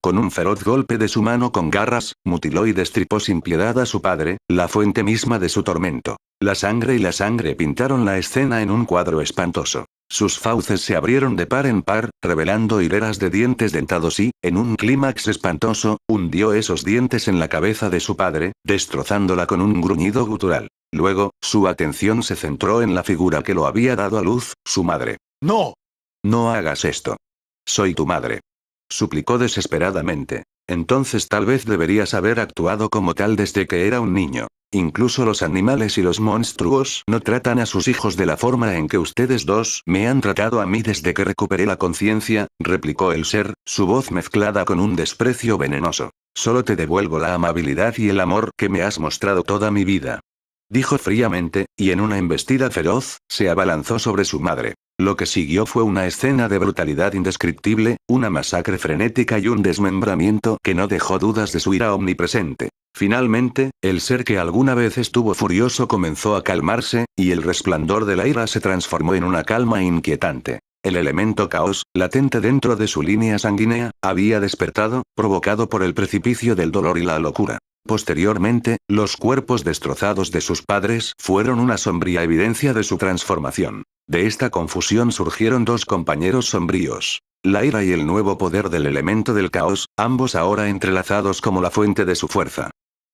Con un feroz golpe de su mano con garras, mutiló y destripó sin piedad a su padre, la fuente misma de su tormento. La sangre y la sangre pintaron la escena en un cuadro espantoso. Sus fauces se abrieron de par en par, revelando hileras de dientes dentados y, en un clímax espantoso, hundió esos dientes en la cabeza de su padre, destrozándola con un gruñido gutural. Luego, su atención se centró en la figura que lo había dado a luz, su madre. ¡No! No hagas esto. Soy tu madre. Suplicó desesperadamente. Entonces tal vez deberías haber actuado como tal desde que era un niño. Incluso los animales y los monstruos no tratan a sus hijos de la forma en que ustedes dos me han tratado a mí desde que recuperé la conciencia, replicó el ser, su voz mezclada con un desprecio venenoso. Solo te devuelvo la amabilidad y el amor que me has mostrado toda mi vida. Dijo fríamente, y en una embestida feroz, se abalanzó sobre su madre. Lo que siguió fue una escena de brutalidad indescriptible, una masacre frenética y un desmembramiento que no dejó dudas de su ira omnipresente. Finalmente, el ser que alguna vez estuvo furioso comenzó a calmarse, y el resplandor de la ira se transformó en una calma inquietante. El elemento caos, latente dentro de su línea sanguínea, había despertado, provocado por el precipicio del dolor y la locura. Posteriormente, los cuerpos destrozados de sus padres fueron una sombría evidencia de su transformación. De esta confusión surgieron 2 compañeros sombríos. La ira y el nuevo poder del elemento del caos, ambos ahora entrelazados como la fuente de su fuerza.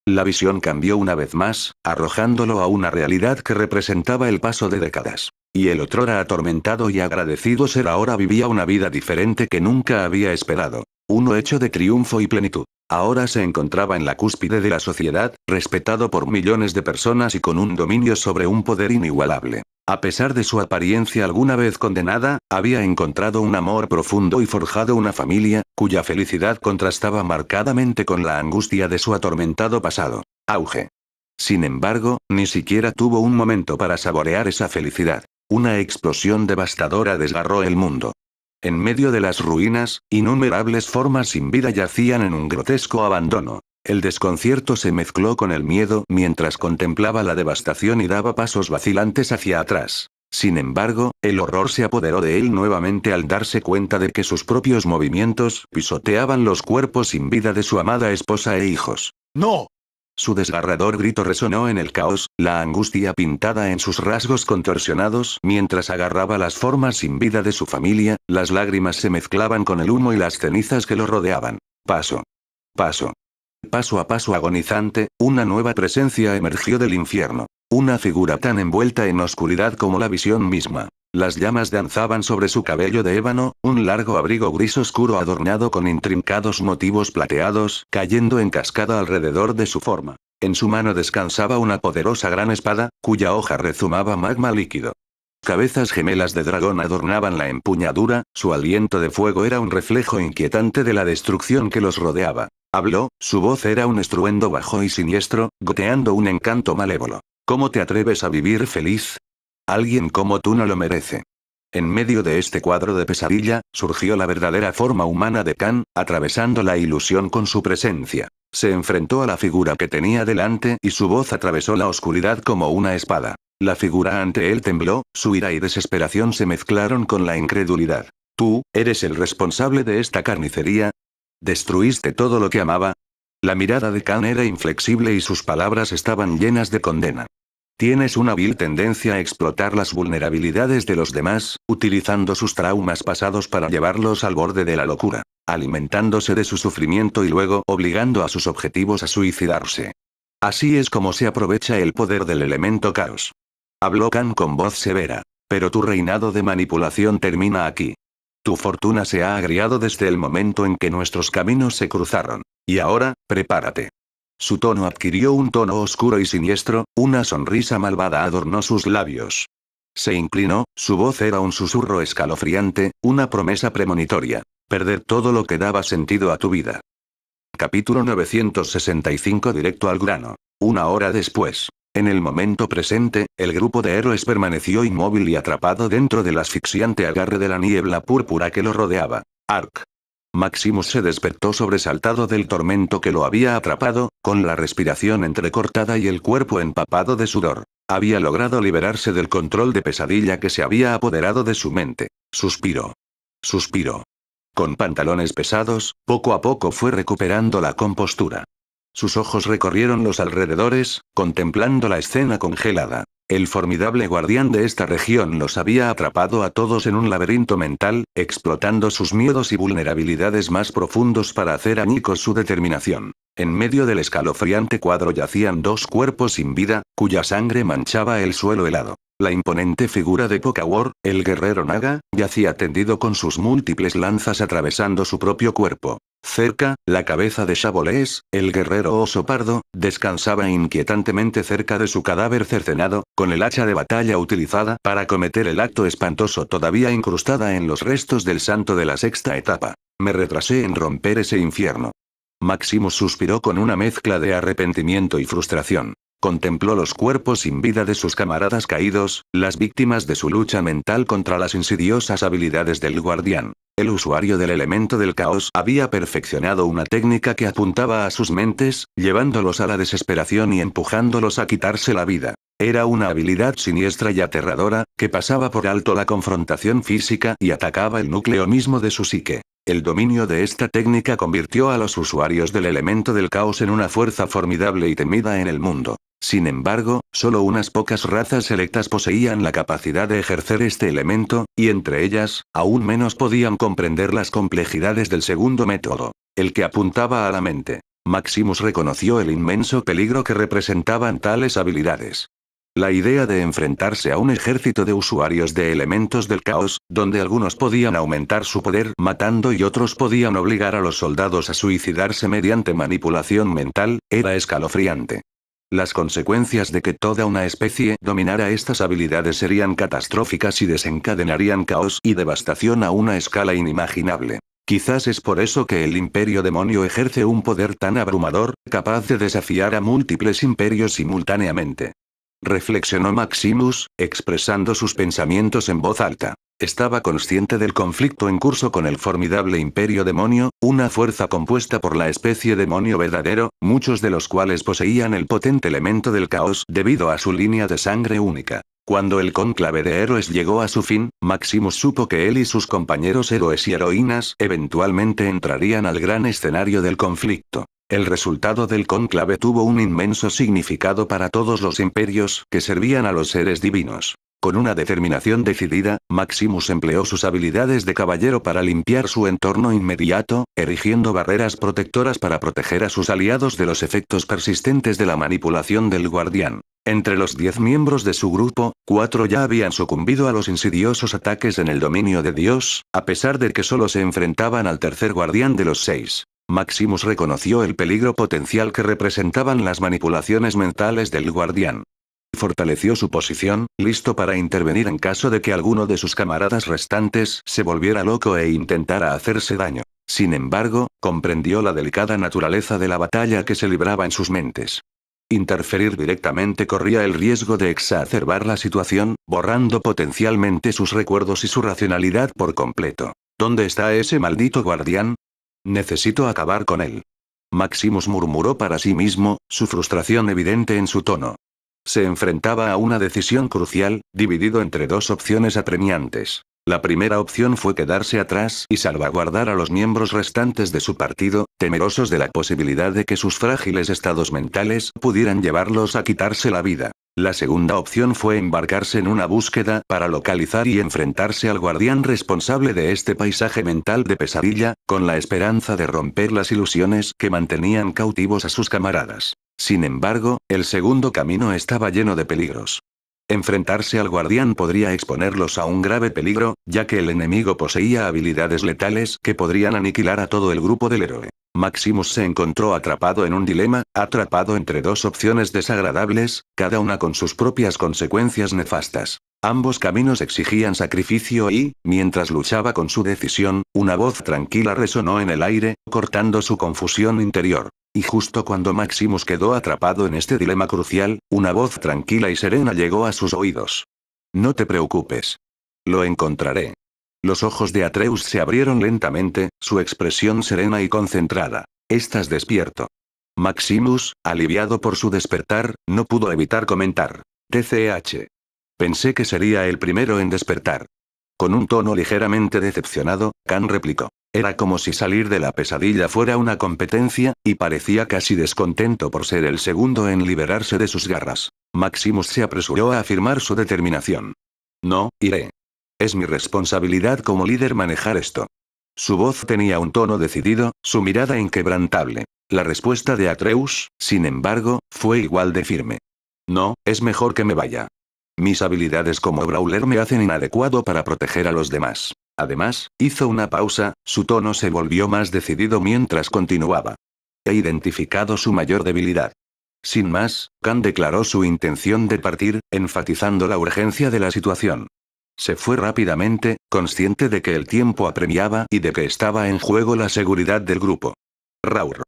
La visión cambió una vez más, arrojándolo a una realidad que representaba el paso de décadas. Y el otrora atormentado y agradecido ser ahora vivía una vida diferente que nunca había esperado. Uno hecho de triunfo y plenitud. Ahora se encontraba en la cúspide de la sociedad, respetado por millones de personas y con un dominio sobre un poder inigualable. A pesar de su apariencia alguna vez condenada, había encontrado un amor profundo y forjado una familia, cuya felicidad contrastaba marcadamente con la angustia de su atormentado pasado. Auge. Sin embargo, ni siquiera tuvo un momento para saborear esa felicidad. Una explosión devastadora desgarró el mundo. En medio de las ruinas, innumerables formas sin vida yacían en un grotesco abandono. El desconcierto se mezcló con el miedo mientras contemplaba la devastación y daba pasos vacilantes hacia atrás. Sin embargo, el horror se apoderó de él nuevamente al darse cuenta de que sus propios movimientos pisoteaban los cuerpos sin vida de su amada esposa e hijos. ¡No! Su desgarrador grito resonó en el caos, la angustia pintada en sus rasgos contorsionados mientras agarraba las formas sin vida de su familia, las lágrimas se mezclaban con el humo y las cenizas que lo rodeaban. Paso. Paso. Paso a paso agonizante, una nueva presencia emergió del infierno. Una figura tan envuelta en oscuridad como la visión misma. Las llamas danzaban sobre su cabello de ébano, un largo abrigo gris oscuro adornado con intrincados motivos plateados, cayendo en cascada alrededor de su forma. En su mano descansaba una poderosa gran espada, cuya hoja rezumaba magma líquido. cabezas gemelas de dragón adornaban la empuñadura, su aliento de fuego era un reflejo inquietante de la destrucción que los rodeaba. Habló, su voz era un estruendo bajo y siniestro, goteando un encanto malévolo. ¿Cómo te atreves a vivir feliz? Alguien como tú no lo merece. En medio de este cuadro de pesadilla, surgió la verdadera forma humana de Khan, atravesando la ilusión con su presencia. Se enfrentó a la figura que tenía delante y su voz atravesó la oscuridad como una espada. La figura ante él tembló, su ira y desesperación se mezclaron con la incredulidad. ¿Tú, eres el responsable de esta carnicería? ¿Destruiste todo lo que amaba? La mirada de Khan era inflexible y sus palabras estaban llenas de condena. Tienes una vil tendencia a explotar las vulnerabilidades de los demás, utilizando sus traumas pasados para llevarlos al borde de la locura, alimentándose de su sufrimiento y luego obligando a sus objetivos a suicidarse. Así es como se aprovecha el poder del elemento caos. Habló Khan con voz severa. Pero tu reinado de manipulación termina aquí. Tu fortuna se ha agriado desde el momento en que nuestros caminos se cruzaron. Y ahora, prepárate. Su tono adquirió un tono oscuro y siniestro, una sonrisa malvada adornó sus labios. Se inclinó, su voz era un susurro escalofriante, una promesa premonitoria. Perder todo lo que daba sentido a tu vida. Capítulo 965 directo al grano. Una hora después. En el momento presente, el grupo de héroes permaneció inmóvil y atrapado dentro del asfixiante agarre de la niebla púrpura que lo rodeaba. Ark. Maximus se despertó sobresaltado del tormento que lo había atrapado, con la respiración entrecortada y el cuerpo empapado de sudor. Había logrado liberarse del control de pesadilla que se había apoderado de su mente. Suspiró. Suspiró. Con pantalones pesados, poco a poco fue recuperando la compostura. Sus ojos recorrieron los alrededores, contemplando la escena congelada. El formidable guardián de esta región los había atrapado a todos en un laberinto mental, explotando sus miedos y vulnerabilidades más profundos para hacer añicos su determinación. En medio del escalofriante cuadro yacían dos cuerpos sin vida, cuya sangre manchaba el suelo helado. La imponente figura de Pokawar, el guerrero Naga, yacía tendido con sus múltiples lanzas atravesando su propio cuerpo. Cerca, la cabeza de Shaboles, el guerrero oso pardo, descansaba inquietantemente cerca de su cadáver cercenado, con el hacha de batalla utilizada para cometer el acto espantoso todavía incrustada en los restos del santo de la sexta etapa. Me retrasé en romper ese infierno. Maximus suspiró con una mezcla de arrepentimiento y frustración. Contempló los cuerpos sin vida de sus camaradas caídos, las víctimas de su lucha mental contra las insidiosas habilidades del guardián. El usuario del elemento del caos había perfeccionado una técnica que apuntaba a sus mentes, llevándolos a la desesperación y empujándolos a quitarse la vida. Era una habilidad siniestra y aterradora, que pasaba por alto la confrontación física y atacaba el núcleo mismo de su psique. El dominio de esta técnica convirtió a los usuarios del elemento del caos en una fuerza formidable y temida en el mundo. Sin embargo, solo unas pocas razas selectas poseían la capacidad de ejercer este elemento, y entre ellas, aún menos podían comprender las complejidades del segundo método, el que apuntaba a la mente. Maximus reconoció el inmenso peligro que representaban tales habilidades. La idea de enfrentarse a un ejército de usuarios de elementos del caos, donde algunos podían aumentar su poder matando y otros podían obligar a los soldados a suicidarse mediante manipulación mental, era escalofriante. Las consecuencias de que toda una especie dominara estas habilidades serían catastróficas y desencadenarían caos y devastación a una escala inimaginable. Quizás es por eso que el Imperio Demonio ejerce un poder tan abrumador, capaz de desafiar a múltiples imperios simultáneamente. Reflexionó Maximus, expresando sus pensamientos en voz alta. Estaba consciente del conflicto en curso con el formidable Imperio Demonio, una fuerza compuesta por la especie demonio verdadero, muchos de los cuales poseían el potente elemento del caos debido a su línea de sangre única. Cuando el cónclave de héroes llegó a su fin, Maximus supo que él y sus compañeros héroes y heroínas eventualmente entrarían al gran escenario del conflicto. El resultado del cónclave tuvo un inmenso significado para todos los imperios que servían a los seres divinos. Con una determinación decidida, Maximus empleó sus habilidades de caballero para limpiar su entorno inmediato, erigiendo barreras protectoras para proteger a sus aliados de los efectos persistentes de la manipulación del guardián. Entre los 10 miembros de su grupo, 4 ya habían sucumbido a los insidiosos ataques en el dominio de Dios, a pesar de que solo se enfrentaban al tercer guardián de los 6. Maximus reconoció el peligro potencial que representaban las manipulaciones mentales del guardián. Fortaleció su posición, listo para intervenir en caso de que alguno de sus camaradas restantes se volviera loco e intentara hacerse daño. Sin embargo, comprendió la delicada naturaleza de la batalla que se libraba en sus mentes. Interferir directamente corría el riesgo de exacerbar la situación, borrando potencialmente sus recuerdos y su racionalidad por completo. ¿Dónde está ese maldito guardián? Necesito acabar con él. Maximus murmuró para sí mismo, su frustración evidente en su tono. Se enfrentaba a una decisión crucial, dividido entre dos opciones apremiantes. La primera opción fue quedarse atrás y salvaguardar a los miembros restantes de su partido, temerosos de la posibilidad de que sus frágiles estados mentales pudieran llevarlos a quitarse la vida. La segunda opción fue embarcarse en una búsqueda para localizar y enfrentarse al guardián responsable de este paisaje mental de pesadilla, con la esperanza de romper las ilusiones que mantenían cautivos a sus camaradas. Sin embargo, el segundo camino estaba lleno de peligros. Enfrentarse al guardián podría exponerlos a un grave peligro, ya que el enemigo poseía habilidades letales que podrían aniquilar a todo el grupo del héroe. Maximus se encontró atrapado en un dilema, atrapado entre dos opciones desagradables, cada una con sus propias consecuencias nefastas. Ambos caminos exigían sacrificio y, mientras luchaba con su decisión, una voz tranquila resonó en el aire, cortando su confusión interior. Y justo cuando Maximus quedó atrapado en este dilema crucial, una voz tranquila y serena llegó a sus oídos. No te preocupes. Lo encontraré. Los ojos de Atreus se abrieron lentamente, su expresión serena y concentrada. Estás despierto. Maximus, aliviado por su despertar, no pudo evitar comentar. TCH. Pensé que sería el primero en despertar. Con un tono ligeramente decepcionado, Khan replicó. Era como si salir de la pesadilla fuera una competencia, y parecía casi descontento por ser el segundo en liberarse de sus garras. Maximus se apresuró a afirmar su determinación. No, iré. Es mi responsabilidad como líder manejar esto. Su voz tenía un tono decidido, su mirada inquebrantable. La respuesta de Atreus, sin embargo, fue igual de firme. No, es mejor que me vaya. Mis habilidades como brawler me hacen inadecuado para proteger a los demás. Además, hizo una pausa, su tono se volvió más decidido mientras continuaba. He identificado su mayor debilidad. Sin más, Khan declaró su intención de partir, enfatizando la urgencia de la situación. Se fue rápidamente, consciente de que el tiempo apremiaba y de que estaba en juego la seguridad del grupo. Raur.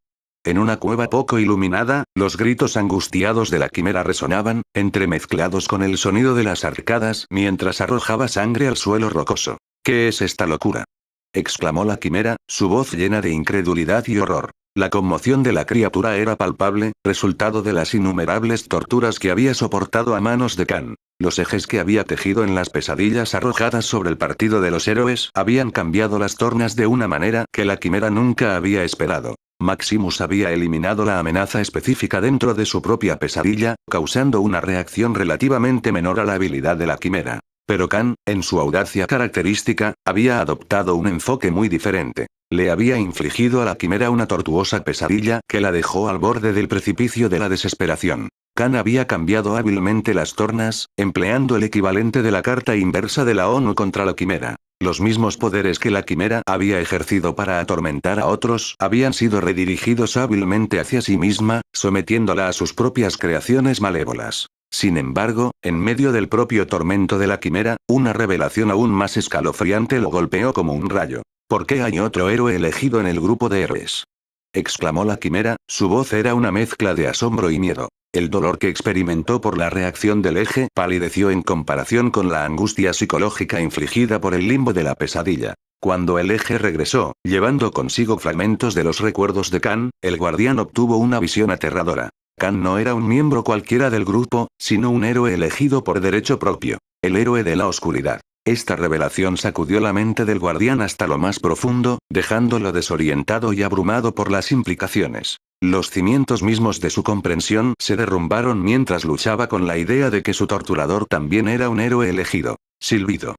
En una cueva poco iluminada, los gritos angustiados de la quimera resonaban, entremezclados con el sonido de las arcadas mientras arrojaba sangre al suelo rocoso. ¿Qué es esta locura? Exclamó la quimera, su voz llena de incredulidad y horror. La conmoción de la criatura era palpable, resultado de las innumerables torturas que había soportado a manos de Khan. Los ejes que había tejido en las pesadillas arrojadas sobre el partido de los héroes habían cambiado las tornas de una manera que la quimera nunca había esperado. Maximus había eliminado la amenaza específica dentro de su propia pesadilla, causando una reacción relativamente menor a la habilidad de la quimera. Pero Khan, en su audacia característica, había adoptado un enfoque muy diferente. Le había infligido a la quimera una tortuosa pesadilla que la dejó al borde del precipicio de la desesperación. Khan había cambiado hábilmente las tornas, empleando el equivalente de la carta inversa de la ONU contra la quimera. Los mismos poderes que la quimera había ejercido para atormentar a otros habían sido redirigidos hábilmente hacia sí misma, sometiéndola a sus propias creaciones malévolas. Sin embargo, en medio del propio tormento de la quimera, una revelación aún más escalofriante lo golpeó como un rayo. ¿Por qué hay otro héroe elegido en el grupo de héroes? Exclamó la quimera, su voz era una mezcla de asombro y miedo. El dolor que experimentó por la reacción del eje palideció en comparación con la angustia psicológica infligida por el limbo de la pesadilla. Cuando el eje regresó, llevando consigo fragmentos de los recuerdos de Khan, el guardián obtuvo una visión aterradora. Khan no era un miembro cualquiera del grupo, sino un héroe elegido por derecho propio. El héroe de la oscuridad. Esta revelación sacudió la mente del guardián hasta lo más profundo, dejándolo desorientado y abrumado por las implicaciones. Los cimientos mismos de su comprensión se derrumbaron mientras luchaba con la idea de que su torturador también era un héroe elegido. Silbido.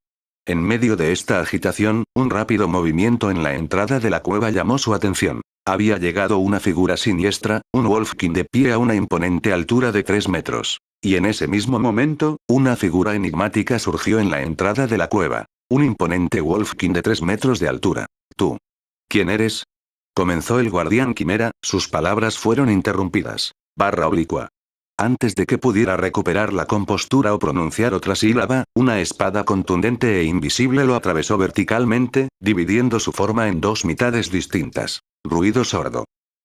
En medio de esta agitación, un rápido movimiento en la entrada de la cueva llamó su atención. Había llegado una figura siniestra, un Wolfkin de pie a una imponente altura de 3 metros. Y en ese mismo momento, una figura enigmática surgió en la entrada de la cueva. Un imponente Wolfkin de 3 metros de altura. ¿Tú? ¿Quién eres? Comenzó el guardián quimera, sus palabras fueron interrumpidas. /oblicua. Antes de que pudiera recuperar la compostura o pronunciar otra sílaba, una espada contundente e invisible lo atravesó verticalmente, dividiendo su forma en dos mitades distintas. Ruido sordo.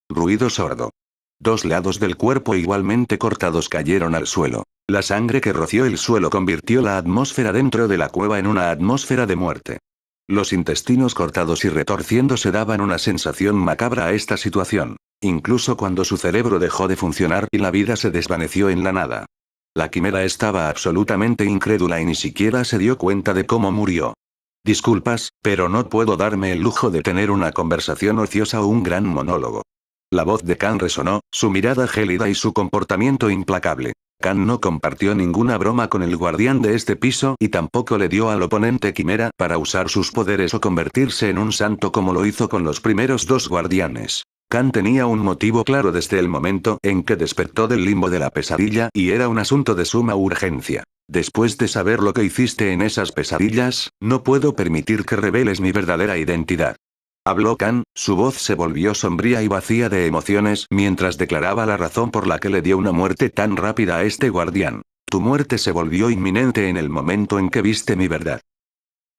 Ruido sordo. Dos lados del cuerpo igualmente cortados cayeron al suelo. La sangre que roció el suelo convirtió la atmósfera dentro de la cueva en una atmósfera de muerte. Los intestinos cortados y retorciéndose daban una sensación macabra a esta situación, incluso cuando su cerebro dejó de funcionar y la vida se desvaneció en la nada. La quimera estaba absolutamente incrédula y ni siquiera se dio cuenta de cómo murió. Disculpas, pero no puedo darme el lujo de tener una conversación ociosa o un gran monólogo. La voz de Khan resonó, su mirada gélida y su comportamiento implacable. Khan no compartió ninguna broma con el guardián de este piso y tampoco le dio al oponente quimera para usar sus poderes o convertirse en un santo como lo hizo con los primeros dos guardianes. Khan tenía un motivo claro desde el momento en que despertó del limbo de la pesadilla y era un asunto de suma urgencia. Después de saber lo que hiciste en esas pesadillas, no puedo permitir que reveles mi verdadera identidad. Habló Khan, su voz se volvió sombría y vacía de emociones mientras declaraba la razón por la que le dio una muerte tan rápida a este guardián. Tu muerte se volvió inminente en el momento en que viste mi verdad.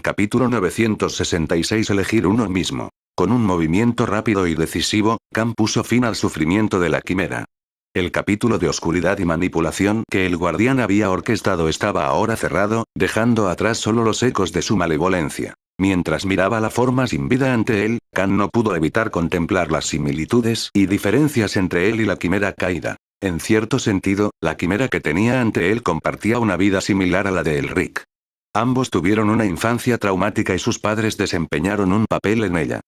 Capítulo 966. Elegir uno mismo. Con un movimiento rápido y decisivo, Khan puso fin al sufrimiento de la quimera. El capítulo de oscuridad y manipulación que el guardián había orquestado estaba ahora cerrado, dejando atrás solo los ecos de su malevolencia. Mientras miraba la forma sin vida ante él, Khan no pudo evitar contemplar las similitudes y diferencias entre él y la quimera caída. En cierto sentido, la quimera que tenía ante él compartía una vida similar a la de Elric. Ambos tuvieron una infancia traumática y sus padres desempeñaron un papel en ella.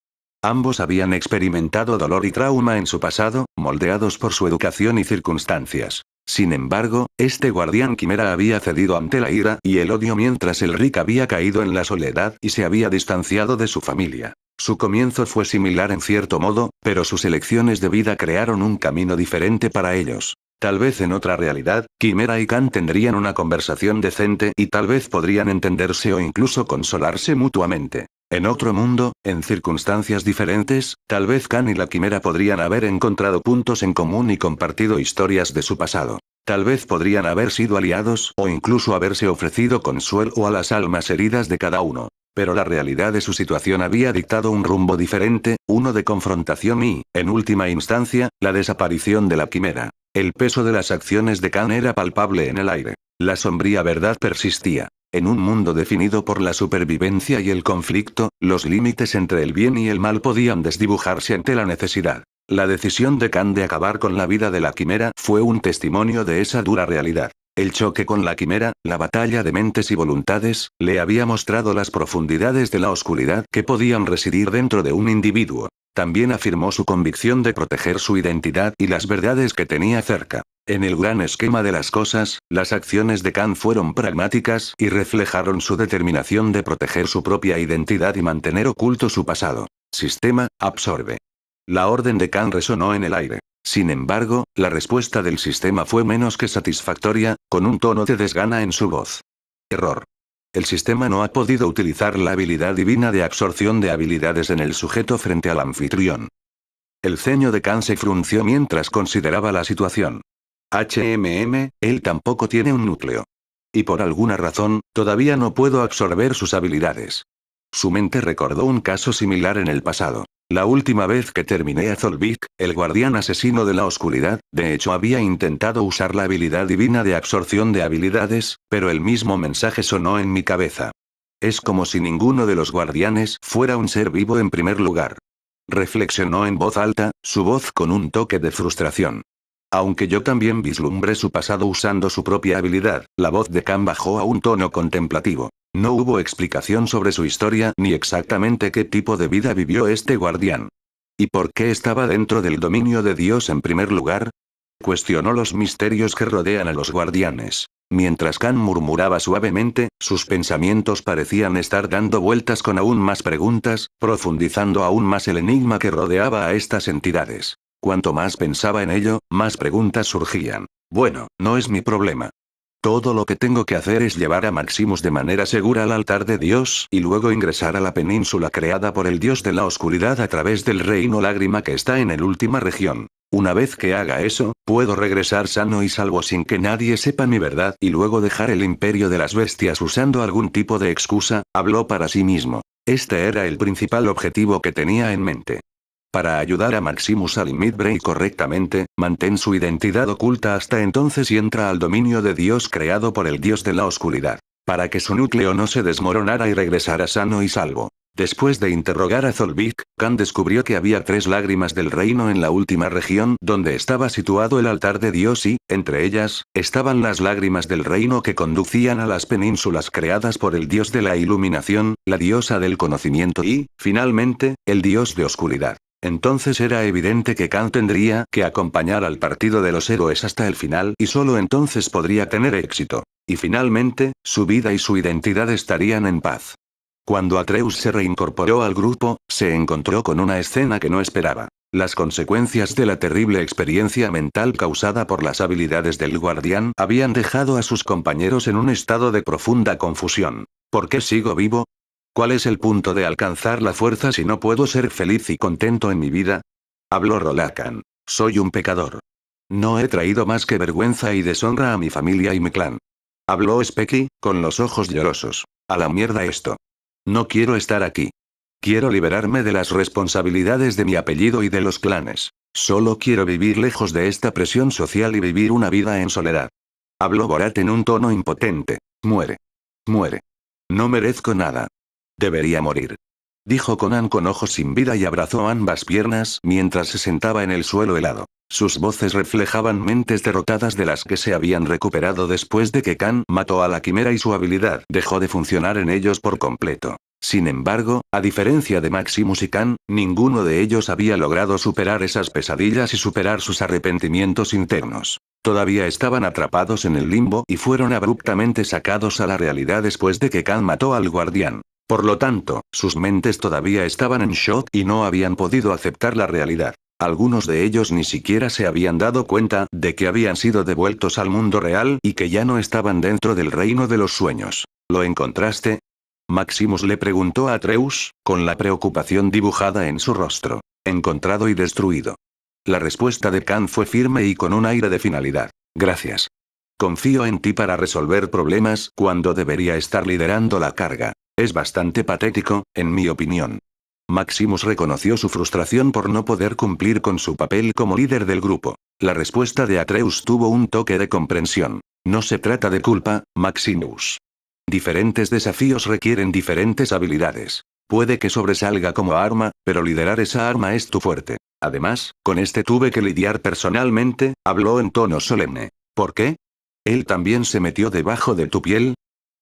Ambos habían experimentado dolor y trauma en su pasado, moldeados por su educación y circunstancias. Sin embargo, este guardián quimera había cedido ante la ira y el odio mientras Elric había caído en la soledad y se había distanciado de su familia. Su comienzo fue similar en cierto modo, pero sus elecciones de vida crearon un camino diferente para ellos. Tal vez en otra realidad, Quimera y Khan tendrían una conversación decente y tal vez podrían entenderse o incluso consolarse mutuamente. En otro mundo, en circunstancias diferentes, tal vez Khan y la Quimera podrían haber encontrado puntos en común y compartido historias de su pasado. Tal vez podrían haber sido aliados o incluso haberse ofrecido consuelo a las almas heridas de cada uno. Pero la realidad de su situación había dictado un rumbo diferente, uno de confrontación y, en última instancia, la desaparición de la Quimera. El peso de las acciones de Khan era palpable en el aire. La sombría verdad persistía. En un mundo definido por la supervivencia y el conflicto, los límites entre el bien y el mal podían desdibujarse ante la necesidad. La decisión de Khan de acabar con la vida de la Quimera fue un testimonio de esa dura realidad. El choque con la Quimera, la batalla de mentes y voluntades, le había mostrado las profundidades de la oscuridad que podían residir dentro de un individuo. También afirmó su convicción de proteger su identidad y las verdades que tenía cerca. En el gran esquema de las cosas, las acciones de Khan fueron pragmáticas y reflejaron su determinación de proteger su propia identidad y mantener oculto su pasado. Sistema, absorbe. La orden de Khan resonó en el aire. Sin embargo, la respuesta del sistema fue menos que satisfactoria, con un tono de desgana en su voz. Error. El sistema no ha podido utilizar la habilidad divina de absorción de habilidades en el sujeto frente al anfitrión. El ceño de Khan se frunció mientras consideraba la situación. Él tampoco tiene un núcleo. Y por alguna razón, todavía no puedo absorber sus habilidades. Su mente recordó un caso similar en el pasado. La última vez que terminé a Zolvik, el guardián asesino de la oscuridad, de hecho había intentado usar la habilidad divina de absorción de habilidades, pero el mismo mensaje sonó en mi cabeza. Es como si ninguno de los guardianes fuera un ser vivo en primer lugar. Reflexionó en voz alta, su voz con un toque de frustración. Aunque yo también vislumbré su pasado usando su propia habilidad, la voz de Khan bajó a un tono contemplativo. No hubo explicación sobre su historia ni exactamente qué tipo de vida vivió este guardián. ¿Y por qué estaba dentro del dominio de Dios en primer lugar? Cuestionó los misterios que rodean a los guardianes. Mientras Khan murmuraba suavemente, sus pensamientos parecían estar dando vueltas con aún más preguntas, profundizando aún más el enigma que rodeaba a estas entidades. Cuanto más pensaba en ello, más preguntas surgían. Bueno, no es mi problema. Todo lo que tengo que hacer es llevar a Maximus de manera segura al altar de Dios y luego ingresar a la península creada por el dios de la oscuridad a través del reino lágrima que está en el última región. Una vez que haga eso, puedo regresar sano y salvo sin que nadie sepa mi verdad y luego dejar el imperio de las bestias usando algún tipo de excusa, habló para sí mismo. Este era el principal objetivo que tenía en mente. Para ayudar a Maximus a Limit Break correctamente, mantén su identidad oculta hasta entonces y entra al dominio de Dios creado por el dios de la oscuridad. Para que su núcleo no se desmoronara y regresara sano y salvo. Después de interrogar a Zolvik, Khan descubrió que había 3 lágrimas del reino en la última región donde estaba situado el altar de Dios y, entre ellas, estaban las lágrimas del reino que conducían a las penínsulas creadas por el dios de la iluminación, la diosa del conocimiento y, finalmente, el dios de oscuridad. Entonces era evidente que Khan tendría que acompañar al partido de los héroes hasta el final y solo entonces podría tener éxito. Y finalmente, su vida y su identidad estarían en paz. Cuando Atreus se reincorporó al grupo, se encontró con una escena que no esperaba. Las consecuencias de la terrible experiencia mental causada por las habilidades del guardián habían dejado a sus compañeros en un estado de profunda confusión. ¿Por qué sigo vivo? ¿Cuál es el punto de alcanzar la fuerza si no puedo ser feliz y contento en mi vida? Habló Rolakan. Soy un pecador. No he traído más que vergüenza y deshonra a mi familia y mi clan. Habló Specky, con los ojos llorosos. A la mierda esto. No quiero estar aquí. Quiero liberarme de las responsabilidades de mi apellido y de los clanes. Solo quiero vivir lejos de esta presión social y vivir una vida en soledad. Habló Borat en un tono impotente. Muere. Muere. No merezco nada. Debería morir. Dijo Conan con ojos sin vida y abrazó ambas piernas mientras se sentaba en el suelo helado. Sus voces reflejaban mentes derrotadas de las que se habían recuperado después de que Khan mató a la quimera y su habilidad dejó de funcionar en ellos por completo. Sin embargo, a diferencia de Maximus y Khan, ninguno de ellos había logrado superar esas pesadillas y superar sus arrepentimientos internos. Todavía estaban atrapados en el limbo y fueron abruptamente sacados a la realidad después de que Khan mató al guardián. Por lo tanto, sus mentes todavía estaban en shock y no habían podido aceptar la realidad. Algunos de ellos ni siquiera se habían dado cuenta de que habían sido devueltos al mundo real y que ya no estaban dentro del reino de los sueños. ¿Lo encontraste? Maximus le preguntó a Atreus, con la preocupación dibujada en su rostro. Encontrado y destruido. La respuesta de Khan fue firme y con un aire de finalidad. Gracias. Confío en ti para resolver problemas cuando debería estar liderando la carga. Es bastante patético, en mi opinión. Maximus reconoció su frustración por no poder cumplir con su papel como líder del grupo. La respuesta de Atreus tuvo un toque de comprensión. No se trata de culpa, Maximus. Diferentes desafíos requieren diferentes habilidades. Puede que sobresalga como arma, pero liderar esa arma es tu fuerte. Además, con este tuve que lidiar personalmente, habló en tono solemne. ¿Por qué? ¿Él también se metió debajo de tu piel?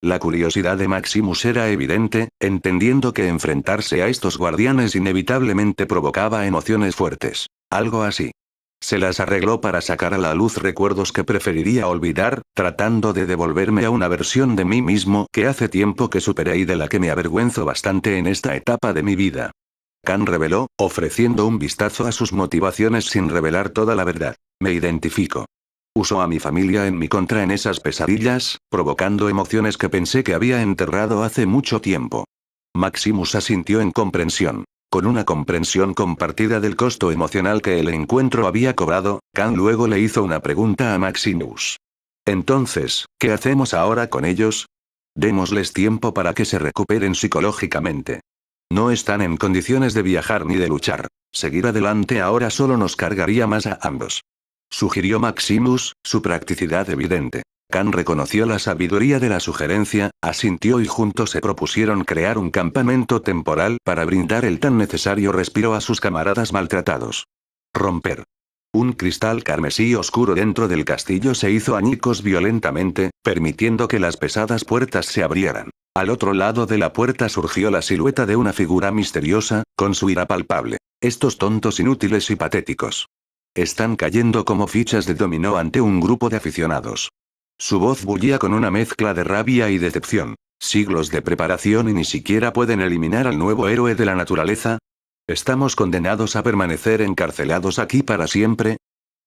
La curiosidad de Maximus era evidente, entendiendo que enfrentarse a estos guardianes inevitablemente provocaba emociones fuertes. Algo así. Se las arregló para sacar a la luz recuerdos que preferiría olvidar, tratando de devolverme a una versión de mí mismo que hace tiempo que superé y de la que me avergüenzo bastante en esta etapa de mi vida. Khan reveló, ofreciendo un vistazo a sus motivaciones sin revelar toda la verdad. Me identifico. Usó a mi familia en mi contra en esas pesadillas, provocando emociones que pensé que había enterrado hace mucho tiempo. Maximus asintió en comprensión. Con una comprensión compartida del costo emocional que el encuentro había cobrado, Khan luego le hizo una pregunta a Maximus. Entonces, ¿qué hacemos ahora con ellos? Démosles tiempo para que se recuperen psicológicamente. No están en condiciones de viajar ni de luchar. Seguir adelante ahora solo nos cargaría más a ambos. Sugirió Maximus, su practicidad evidente. Khan reconoció la sabiduría de la sugerencia, asintió y juntos se propusieron crear un campamento temporal para brindar el tan necesario respiro a sus camaradas maltratados. Romper. Un cristal carmesí oscuro dentro del castillo se hizo añicos violentamente, permitiendo que las pesadas puertas se abrieran. Al otro lado de la puerta surgió la silueta de una figura misteriosa, con su ira palpable. Estos tontos inútiles y patéticos. Están cayendo como fichas de dominó ante un grupo de aficionados. Su voz bullía con una mezcla de rabia y decepción. Siglos de preparación y ni siquiera pueden eliminar al nuevo héroe de la naturaleza. ¿Estamos condenados a permanecer encarcelados aquí para siempre?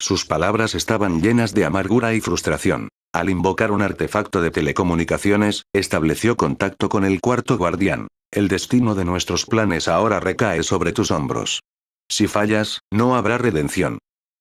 Sus palabras estaban llenas de amargura y frustración. Al invocar un artefacto de telecomunicaciones, estableció contacto con el cuarto guardián. El destino de nuestros planes ahora recae sobre tus hombros. Si fallas, no habrá redención.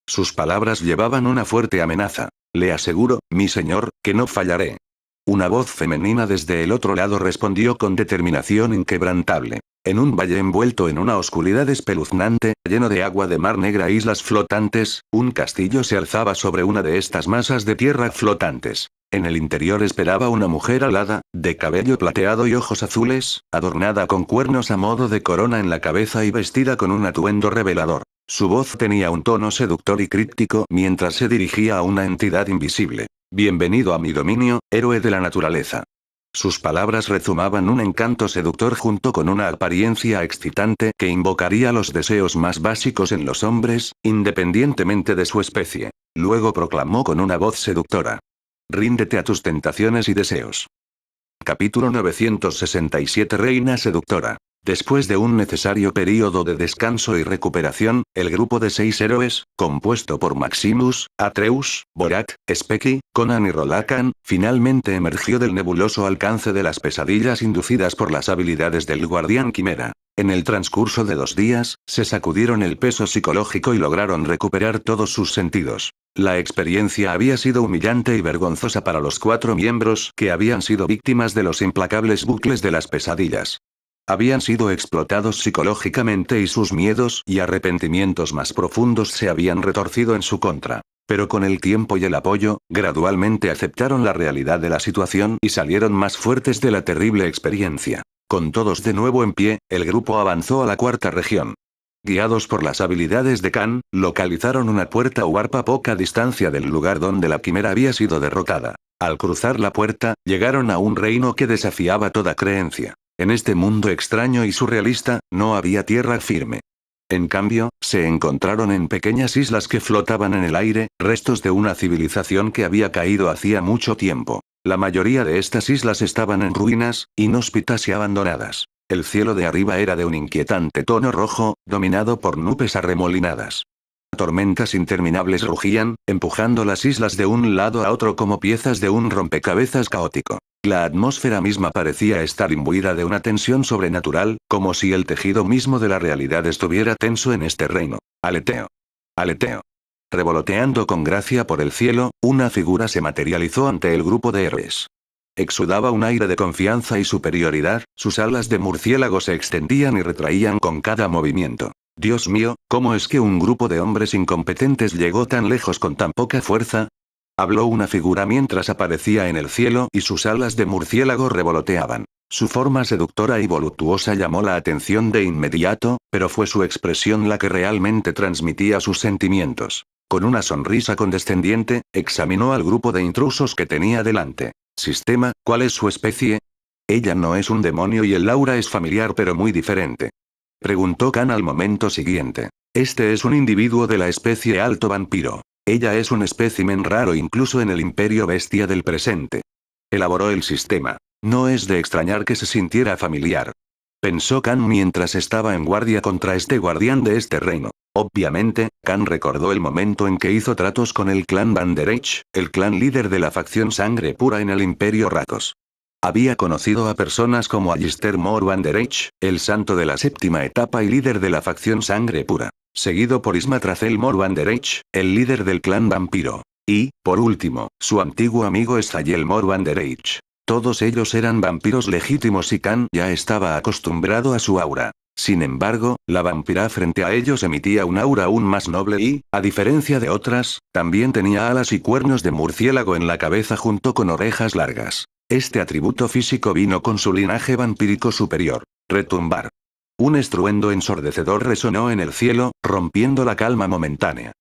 Sus palabras llevaban una fuerte amenaza. Le aseguro, mi señor, que no fallaré. Una voz femenina desde el otro lado respondió con determinación inquebrantable. En un valle envuelto en una oscuridad espeluznante, lleno de agua de mar negra e islas flotantes, un castillo se alzaba sobre una de estas masas de tierra flotantes. En el interior esperaba una mujer alada, de cabello plateado y ojos azules, adornada con cuernos a modo de corona en la cabeza y vestida con un atuendo revelador. Su voz tenía un tono seductor y críptico mientras se dirigía a una entidad invisible. Bienvenido a mi dominio, héroe de la naturaleza. Sus palabras rezumaban un encanto seductor junto con una apariencia excitante que invocaría los deseos más básicos en los hombres, independientemente de su especie. Luego proclamó con una voz seductora. Ríndete a tus tentaciones y deseos. Capítulo 967 Reina seductora. Después de un necesario período de descanso y recuperación, el grupo de 6 héroes, compuesto por Maximus, Atreus, Borat, Speki, Conan y Rolakan, finalmente emergió del nebuloso alcance de las pesadillas inducidas por las habilidades del guardián quimera. En el transcurso de 2 días, se sacudieron el peso psicológico y lograron recuperar todos sus sentidos. La experiencia había sido humillante y vergonzosa para los 4 miembros que habían sido víctimas de los implacables bucles de las pesadillas. Habían sido explotados psicológicamente y sus miedos y arrepentimientos más profundos se habían retorcido en su contra. Pero con el tiempo y el apoyo, gradualmente aceptaron la realidad de la situación y salieron más fuertes de la terrible experiencia. Con todos de nuevo en pie, el grupo avanzó a la 4ª región. Guiados por las habilidades de Khan, localizaron una puerta o arpa a poca distancia del lugar donde la quimera había sido derrotada. Al cruzar la puerta, llegaron a un reino que desafiaba toda creencia. En este mundo extraño y surrealista, no había tierra firme. En cambio, se encontraron en pequeñas islas que flotaban en el aire, restos de una civilización que había caído hacía mucho tiempo. La mayoría de estas islas estaban en ruinas, inhóspitas y abandonadas. El cielo de arriba era de un inquietante tono rojo, dominado por nubes arremolinadas. Tormentas interminables rugían, empujando las islas de un lado a otro como piezas de un rompecabezas caótico. La atmósfera misma parecía estar imbuida de una tensión sobrenatural, como si el tejido mismo de la realidad estuviera tenso en este reino. Aleteo. Aleteo. Revoloteando con gracia por el cielo, una figura se materializó ante el grupo de héroes. Exudaba un aire de confianza y superioridad, sus alas de murciélago se extendían y retraían con cada movimiento. Dios mío, ¿cómo es que un grupo de hombres incompetentes llegó tan lejos con tan poca fuerza? Habló una figura mientras aparecía en el cielo y sus alas de murciélago revoloteaban. Su forma seductora y voluptuosa llamó la atención de inmediato, pero fue su expresión la que realmente transmitía sus sentimientos. Con una sonrisa condescendiente, examinó al grupo de intrusos que tenía delante. Sistema, ¿cuál es su especie? Ella no es un demonio y el aura es familiar pero muy diferente. Preguntó Khan al momento siguiente. Este es un individuo de la especie alto vampiro. Ella es un espécimen raro incluso en el imperio bestia del presente. Elaboró el sistema. No es de extrañar que se sintiera familiar. Pensó Khan mientras estaba en guardia contra este guardián de este reino. Obviamente, Khan recordó el momento en que hizo tratos con el clan Vanderage, el clan líder de la facción Sangre Pura en el Imperio Rakos. Había conocido a personas como Alistair Moore Vanderage, el santo de la 7ª etapa y líder de la facción Sangre Pura, seguido por Ismatracel Moore Vanderage, el líder del clan Vampiro. Y, por último, su antiguo amigo Estayel Moore Vanderage. Todos ellos eran vampiros legítimos y Khan ya estaba acostumbrado a su aura. Sin embargo, la vampira frente a ellos emitía un aura aún más noble y, a diferencia de otras, también tenía alas y cuernos de murciélago en la cabeza junto con orejas largas. Este atributo físico vino con su linaje vampírico superior. Retumbar. Un estruendo ensordecedor resonó en el cielo, rompiendo la calma momentánea.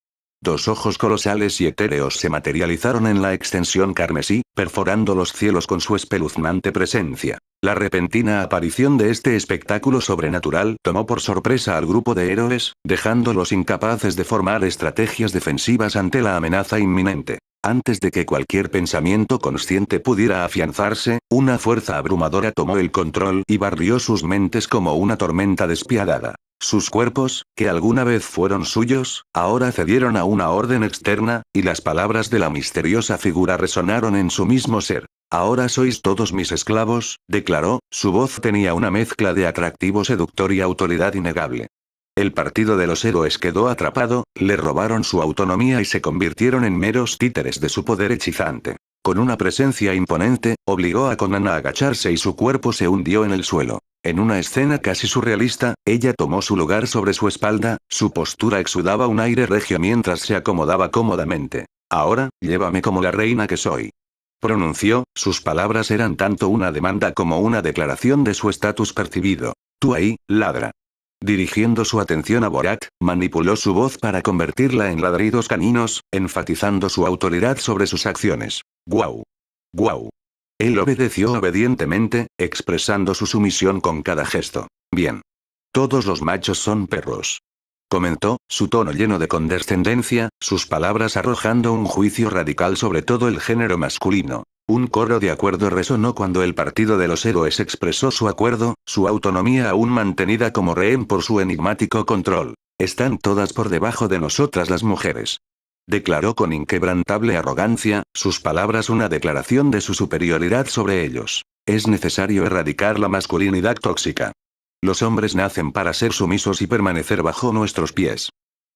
2 ojos colosales y etéreos se materializaron en la extensión carmesí, perforando los cielos con su espeluznante presencia. La repentina aparición de este espectáculo sobrenatural tomó por sorpresa al grupo de héroes, dejándolos incapaces de formar estrategias defensivas ante la amenaza inminente. Antes de que cualquier pensamiento consciente pudiera afianzarse, una fuerza abrumadora tomó el control y barrió sus mentes como una tormenta despiadada. Sus cuerpos, que alguna vez fueron suyos, ahora cedieron a una orden externa, y las palabras de la misteriosa figura resonaron en su mismo ser. Ahora sois todos mis esclavos, declaró, su voz tenía una mezcla de atractivo seductor y autoridad innegable. El partido de los héroes quedó atrapado, le robaron su autonomía y se convirtieron en meros títeres de su poder hechizante. Con una presencia imponente, obligó a Conan a agacharse y su cuerpo se hundió en el suelo. En una escena casi surrealista, ella tomó su lugar sobre su espalda, su postura exudaba un aire regio mientras se acomodaba cómodamente. Ahora, llévame como la reina que soy. Pronunció, sus palabras eran tanto una demanda como una declaración de su estatus percibido. Tú ahí, ladra. Dirigiendo su atención a Borat, manipuló su voz para convertirla en ladridos caninos, enfatizando su autoridad sobre sus acciones. ¡Guau! ¡Guau! Él obedeció obedientemente, expresando su sumisión con cada gesto. Bien. Todos los machos son perros. Comentó, su tono lleno de condescendencia, sus palabras arrojando un juicio radical sobre todo el género masculino. Un coro de acuerdo resonó cuando el partido de los héroes expresó su acuerdo, su autonomía aún mantenida como rehén por su enigmático control. Están todas por debajo de nosotras las mujeres. Declaró con inquebrantable arrogancia, sus palabras una declaración de su superioridad sobre ellos. Es necesario erradicar la masculinidad tóxica. Los hombres nacen para ser sumisos y permanecer bajo nuestros pies.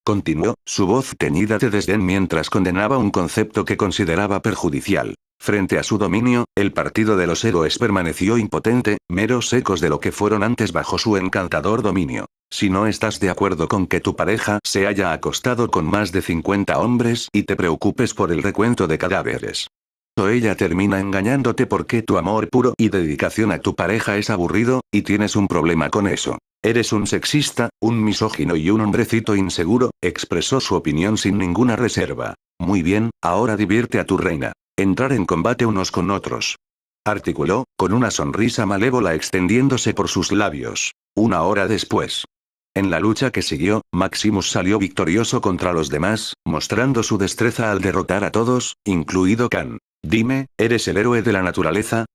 Continuó, su voz teñida de desdén mientras condenaba un concepto que consideraba perjudicial. Frente a su dominio, el partido de los héroes permaneció impotente, meros ecos de lo que fueron antes bajo su encantador dominio. Si no estás de acuerdo con que tu pareja se haya acostado con más de 50 hombres y te preocupes por el recuento de cadáveres. O ella termina engañándote porque tu amor puro y dedicación a tu pareja es aburrido, y tienes un problema con eso. Eres un sexista, un misógino y un hombrecito inseguro, expresó su opinión sin ninguna reserva. Muy bien, ahora divierte a tu reina. Entrar en combate unos con otros. Articuló, con una sonrisa malévola extendiéndose por sus labios. Una hora después. En la lucha que siguió, Maximus salió victorioso contra los demás, mostrando su destreza al derrotar a todos, incluido Khan. Dime, ¿eres el héroe de la naturaleza?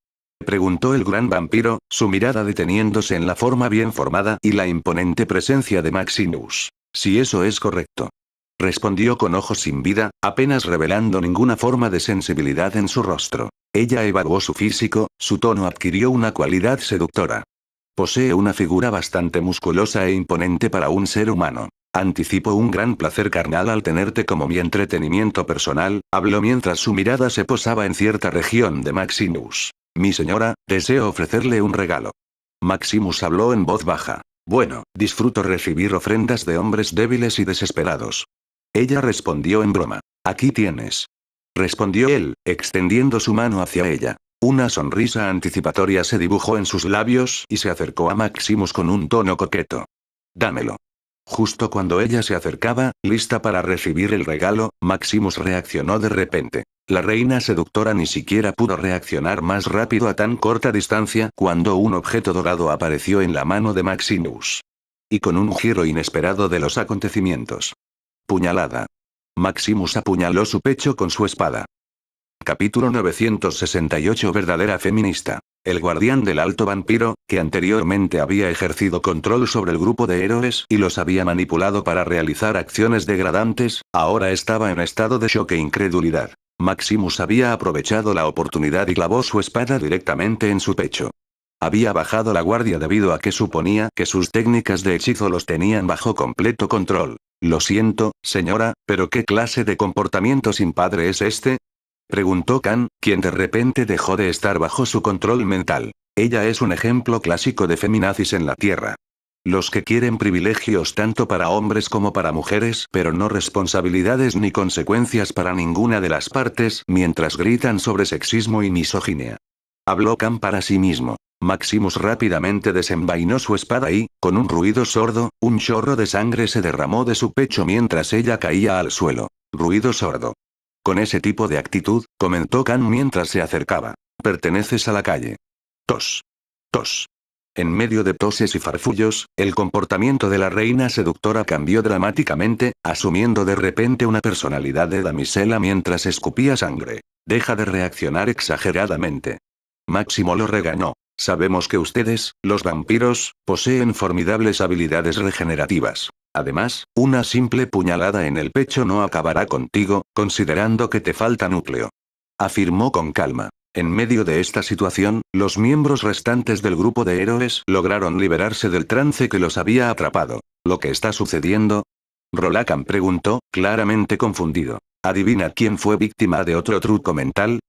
Preguntó el gran vampiro, su mirada deteniéndose en la forma bien formada y la imponente presencia de Maximus. Si eso es correcto. Respondió con ojos sin vida, apenas revelando ninguna forma de sensibilidad en su rostro. Ella evaluó su físico, su tono adquirió una cualidad seductora. Posee una figura bastante musculosa e imponente para un ser humano. Anticipo un gran placer carnal al tenerte como mi entretenimiento personal, habló mientras su mirada se posaba en cierta región de Maximus. Mi señora, deseo ofrecerle un regalo. Maximus habló en voz baja. Bueno, disfruto recibir ofrendas de hombres débiles y desesperados. Ella respondió en broma. Aquí tienes. Respondió él, extendiendo su mano hacia ella. Una sonrisa anticipatoria se dibujó en sus labios y se acercó a Maximus con un tono coqueto. Dámelo. Justo cuando ella se acercaba, lista para recibir el regalo, Maximus reaccionó de repente. La reina seductora ni siquiera pudo reaccionar más rápido a tan corta distancia cuando un objeto dorado apareció en la mano de Maximus. Y con un giro inesperado de los acontecimientos. Puñalada. Maximus apuñaló su pecho con su espada. Capítulo 968. Verdadera feminista. El guardián del alto vampiro, que anteriormente había ejercido control sobre el grupo de héroes y los había manipulado para realizar acciones degradantes, ahora estaba en estado de shock e incredulidad. Maximus había aprovechado la oportunidad y clavó su espada directamente en su pecho. Había bajado la guardia debido a que suponía que sus técnicas de hechizo los tenían bajo completo control. Lo siento, señora, pero ¿qué clase de comportamiento sin padre es este? Preguntó Khan, quien de repente dejó de estar bajo su control mental. Ella es un ejemplo clásico de feminazis en la Tierra. Los que quieren privilegios tanto para hombres como para mujeres, pero no responsabilidades ni consecuencias para ninguna de las partes, mientras gritan sobre sexismo y misoginia. Habló Khan para sí mismo. Maximus rápidamente desenvainó su espada y, con un ruido sordo, un chorro de sangre se derramó de su pecho mientras ella caía al suelo. Ruido sordo. Con ese tipo de actitud, comentó Khan mientras se acercaba. Perteneces a la calle. Tos. Tos. En medio de toses y farfullos, el comportamiento de la reina seductora cambió dramáticamente, asumiendo de repente una personalidad de damisela mientras escupía sangre. Deja de reaccionar exageradamente. Máximo lo regañó. Sabemos que ustedes, los vampiros, poseen formidables habilidades regenerativas. Además, una simple puñalada en el pecho no acabará contigo, considerando que te falta núcleo. Afirmó con calma. En medio de esta situación, los miembros restantes del grupo de héroes lograron liberarse del trance que los había atrapado. ¿Lo que está sucediendo? Rolakan preguntó, claramente confundido. ¿Adivina quién fue víctima de otro truco mental?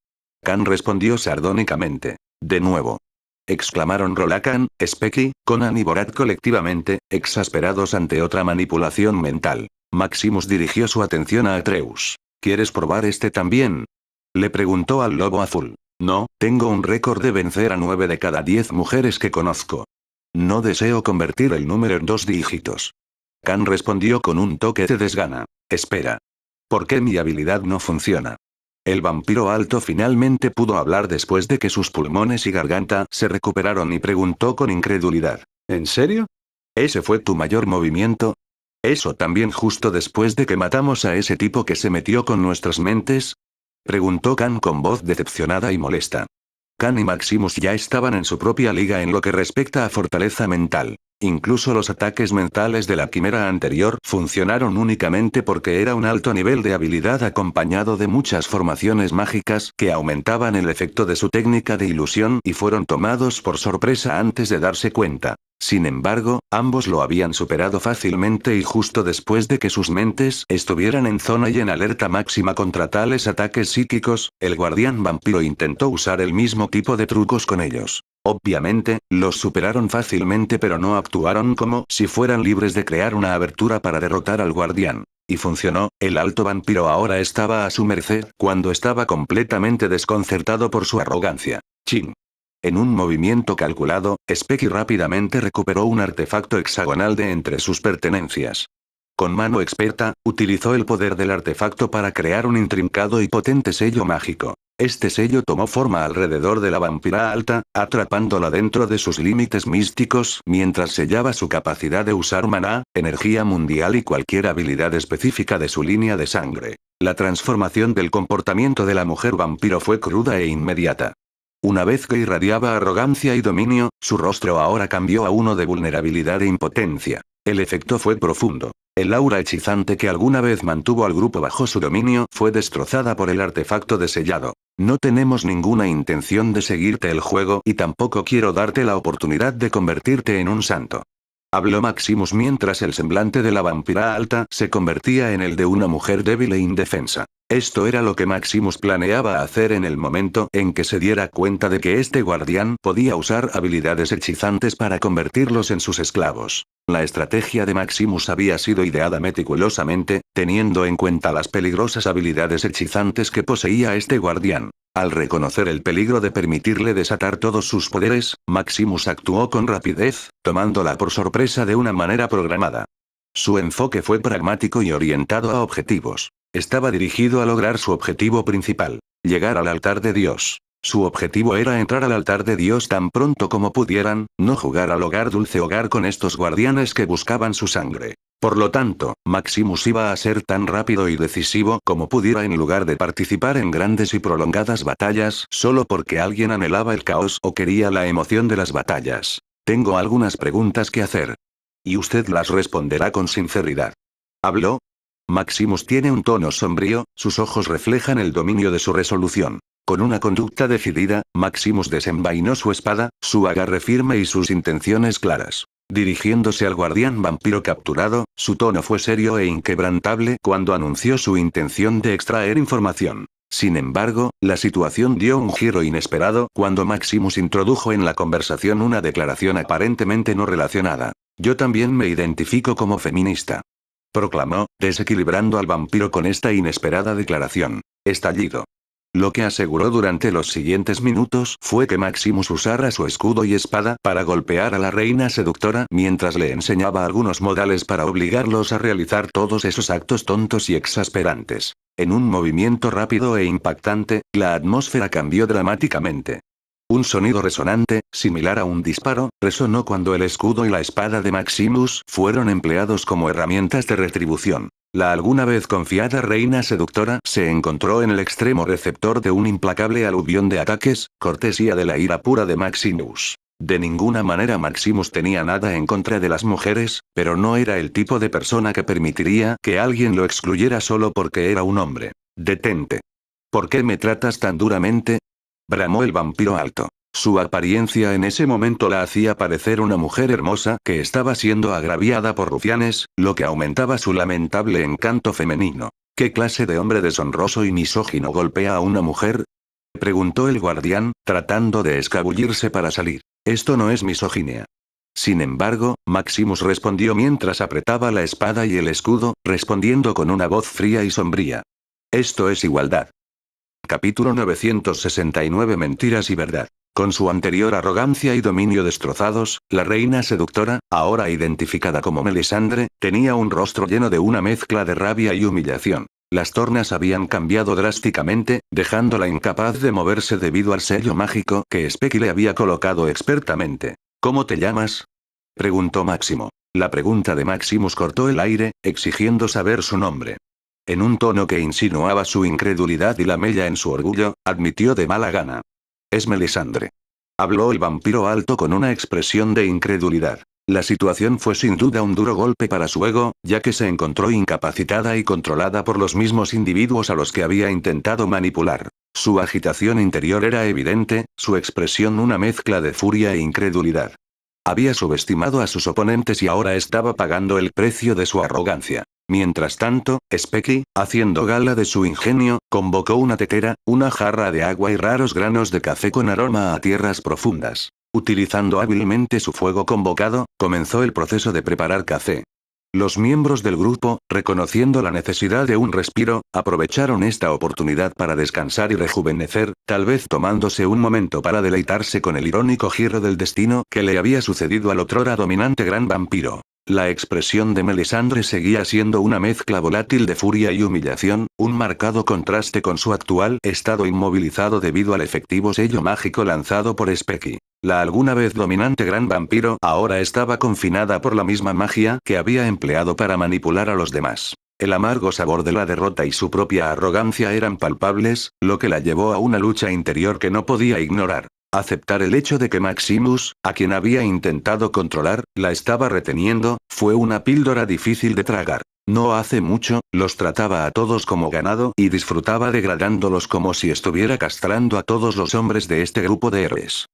Khan respondió sardónicamente. De nuevo. Exclamaron Rolakan, Speki, Conan y Borat colectivamente, exasperados ante otra manipulación mental. Maximus dirigió su atención a Atreus. ¿Quieres probar este también? Le preguntó al lobo azul. No, tengo un récord de vencer a 9 de cada 10 mujeres que conozco. No deseo convertir el número en 2 dígitos. Khan respondió con un toque de desgana. Espera. ¿Por qué mi habilidad no funciona? El vampiro alto finalmente pudo hablar después de que sus pulmones y garganta se recuperaron y preguntó con incredulidad. ¿En serio? ¿Ese fue tu mayor movimiento? ¿Eso también justo después de que matamos a ese tipo que se metió con nuestras mentes? Preguntó Khan con voz decepcionada y molesta. Khan y Maximus ya estaban en su propia liga en lo que respecta a fortaleza mental. Incluso los ataques mentales de la quimera anterior funcionaron únicamente porque era un alto nivel de habilidad acompañado de muchas formaciones mágicas que aumentaban el efecto de su técnica de ilusión y fueron tomados por sorpresa antes de darse cuenta. Sin embargo, ambos lo habían superado fácilmente y justo después de que sus mentes estuvieran en zona y en alerta máxima contra tales ataques psíquicos, el guardián vampiro intentó usar el mismo tipo de trucos con ellos. Obviamente, los superaron fácilmente pero no actuaron como si fueran libres de crear una abertura para derrotar al guardián. Y funcionó, el alto vampiro ahora estaba a su merced cuando estaba completamente desconcertado por su arrogancia. Chin. En un movimiento calculado, Speki rápidamente recuperó un artefacto hexagonal de entre sus pertenencias. Con mano experta, utilizó el poder del artefacto para crear un intrincado y potente sello mágico. Este sello tomó forma alrededor de la vampira alta, atrapándola dentro de sus límites místicos mientras sellaba su capacidad de usar maná, energía mundial y cualquier habilidad específica de su línea de sangre. La transformación del comportamiento de la mujer vampiro fue cruda e inmediata. Una vez que irradiaba arrogancia y dominio, su rostro ahora cambió a uno de vulnerabilidad e impotencia. El efecto fue profundo. El aura hechizante que alguna vez mantuvo al grupo bajo su dominio fue destrozada por el artefacto de sellado. No tenemos ninguna intención de seguirte el juego y tampoco quiero darte la oportunidad de convertirte en un santo. Habló Maximus mientras el semblante de la vampira alta se convertía en el de una mujer débil e indefensa. Esto era lo que Maximus planeaba hacer en el momento en que se diera cuenta de que este guardián podía usar habilidades hechizantes para convertirlos en sus esclavos. La estrategia de Maximus había sido ideada meticulosamente, teniendo en cuenta las peligrosas habilidades hechizantes que poseía este guardián. Al reconocer el peligro de permitirle desatar todos sus poderes, Maximus actuó con rapidez, tomándola por sorpresa de una manera programada. Su enfoque fue pragmático y orientado a objetivos. Estaba dirigido a lograr su objetivo principal, llegar al altar de Dios. Su objetivo era entrar al altar de Dios tan pronto como pudieran, no jugar al hogar dulce hogar con estos guardianes que buscaban su sangre. Por lo tanto, Maximus iba a ser tan rápido y decisivo como pudiera en lugar de participar en grandes y prolongadas batallas solo porque alguien anhelaba el caos o quería la emoción de las batallas. Tengo algunas preguntas que hacer. Y usted las responderá con sinceridad. ¿Habló? Maximus tiene un tono sombrío, sus ojos reflejan el dominio de su resolución. Con una conducta decidida, Maximus desenvainó su espada, su agarre firme y sus intenciones claras. Dirigiéndose al guardián vampiro capturado, su tono fue serio e inquebrantable cuando anunció su intención de extraer información. Sin embargo, la situación dio un giro inesperado cuando Maximus introdujo en la conversación una declaración aparentemente no relacionada. Yo también me identifico como feminista. Proclamó, desequilibrando al vampiro con esta inesperada declaración. Estallido. Lo que aseguró durante los siguientes minutos fue que Maximus usara su escudo y espada para golpear a la reina seductora mientras le enseñaba algunos modales para obligarlos a realizar todos esos actos tontos y exasperantes. En un movimiento rápido e impactante, la atmósfera cambió dramáticamente. Un sonido resonante, similar a un disparo, resonó cuando el escudo y la espada de Maximus fueron empleados como herramientas de retribución. La alguna vez confiada reina seductora se encontró en el extremo receptor de un implacable aluvión de ataques, cortesía de la ira pura de Maximus. De ninguna manera Maximus tenía nada en contra de las mujeres, pero no era el tipo de persona que permitiría que alguien lo excluyera solo porque era un hombre. «Detente. ¿Por qué me tratas tan duramente?», bramó el vampiro alto. Su apariencia en ese momento la hacía parecer una mujer hermosa que estaba siendo agraviada por rufianes, lo que aumentaba su lamentable encanto femenino. ¿Qué clase de hombre deshonroso y misógino golpea a una mujer?, preguntó el guardián, tratando de escabullirse para salir. Esto no es misoginia. Sin embargo, Maximus respondió mientras apretaba la espada y el escudo, respondiendo con una voz fría y sombría. Esto es igualdad. Capítulo 969 Mentiras y verdad. Con su anterior arrogancia y dominio destrozados, la reina seductora, ahora identificada como Melisandre, tenía un rostro lleno de una mezcla de rabia y humillación. Las tornas habían cambiado drásticamente, dejándola incapaz de moverse debido al sello mágico que Specky le había colocado expertamente. ¿Cómo te llamas?, preguntó Máximo. La pregunta de Maximus cortó el aire, exigiendo saber su nombre. En un tono que insinuaba su incredulidad y la mella en su orgullo, admitió de mala gana. Es Melisandre. Habló el vampiro alto con una expresión de incredulidad. La situación fue sin duda un duro golpe para su ego, ya que se encontró incapacitada y controlada por los mismos individuos a los que había intentado manipular. Su agitación interior era evidente, su expresión una mezcla de furia e incredulidad. Había subestimado a sus oponentes y ahora estaba pagando el precio de su arrogancia. Mientras tanto, Specky, haciendo gala de su ingenio, convocó una tetera, una jarra de agua y raros granos de café con aroma a tierras profundas. Utilizando hábilmente su fuego convocado, comenzó el proceso de preparar café. Los miembros del grupo, reconociendo la necesidad de un respiro, aprovecharon esta oportunidad para descansar y rejuvenecer, tal vez tomándose un momento para deleitarse con el irónico giro del destino que le había sucedido al otrora dominante gran vampiro. La expresión de Melisandre seguía siendo una mezcla volátil de furia y humillación, un marcado contraste con su actual estado inmovilizado debido al efectivo sello mágico lanzado por Specky. La alguna vez dominante gran vampiro ahora estaba confinada por la misma magia que había empleado para manipular a los demás. El amargo sabor de la derrota y su propia arrogancia eran palpables, lo que la llevó a una lucha interior que no podía ignorar. Aceptar el hecho de que Maximus, a quien había intentado controlar, la estaba reteniendo, fue una píldora difícil de tragar. No hace mucho, los trataba a todos como ganado y disfrutaba degradándolos como si estuviera castrando a todos los hombres de este grupo de héroes.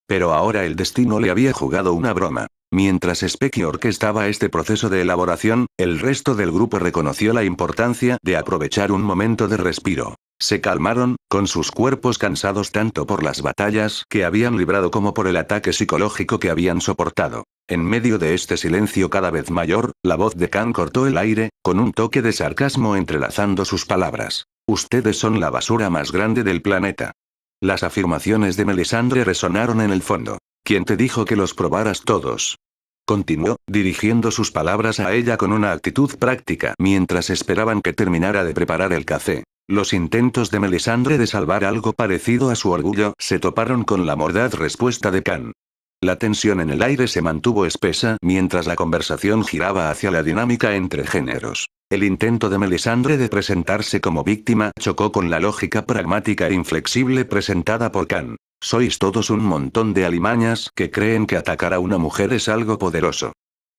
Pero ahora el destino le había jugado una broma. Mientras Specky orquestaba este proceso de elaboración, el resto del grupo reconoció la importancia de aprovechar un momento de respiro. Se calmaron, con sus cuerpos cansados tanto por las batallas que habían librado como por el ataque psicológico que habían soportado. En medio de este silencio cada vez mayor, la voz de Khan cortó el aire, con un toque de sarcasmo entrelazando sus palabras. Ustedes son la basura más grande del planeta. Las afirmaciones de Melisandre resonaron en el fondo. ¿Quién te dijo que los probaras todos?, continuó, dirigiendo sus palabras a ella con una actitud práctica mientras esperaban que terminara de preparar el café. Los intentos de Melisandre de salvar algo parecido a su orgullo se toparon con la mordaz respuesta de Khan. La tensión en el aire se mantuvo espesa mientras la conversación giraba hacia la dinámica entre géneros. El intento de Melisandre de presentarse como víctima chocó con la lógica pragmática e inflexible presentada por Khan. Sois todos un montón de alimañas que creen que atacar a una mujer es algo poderoso.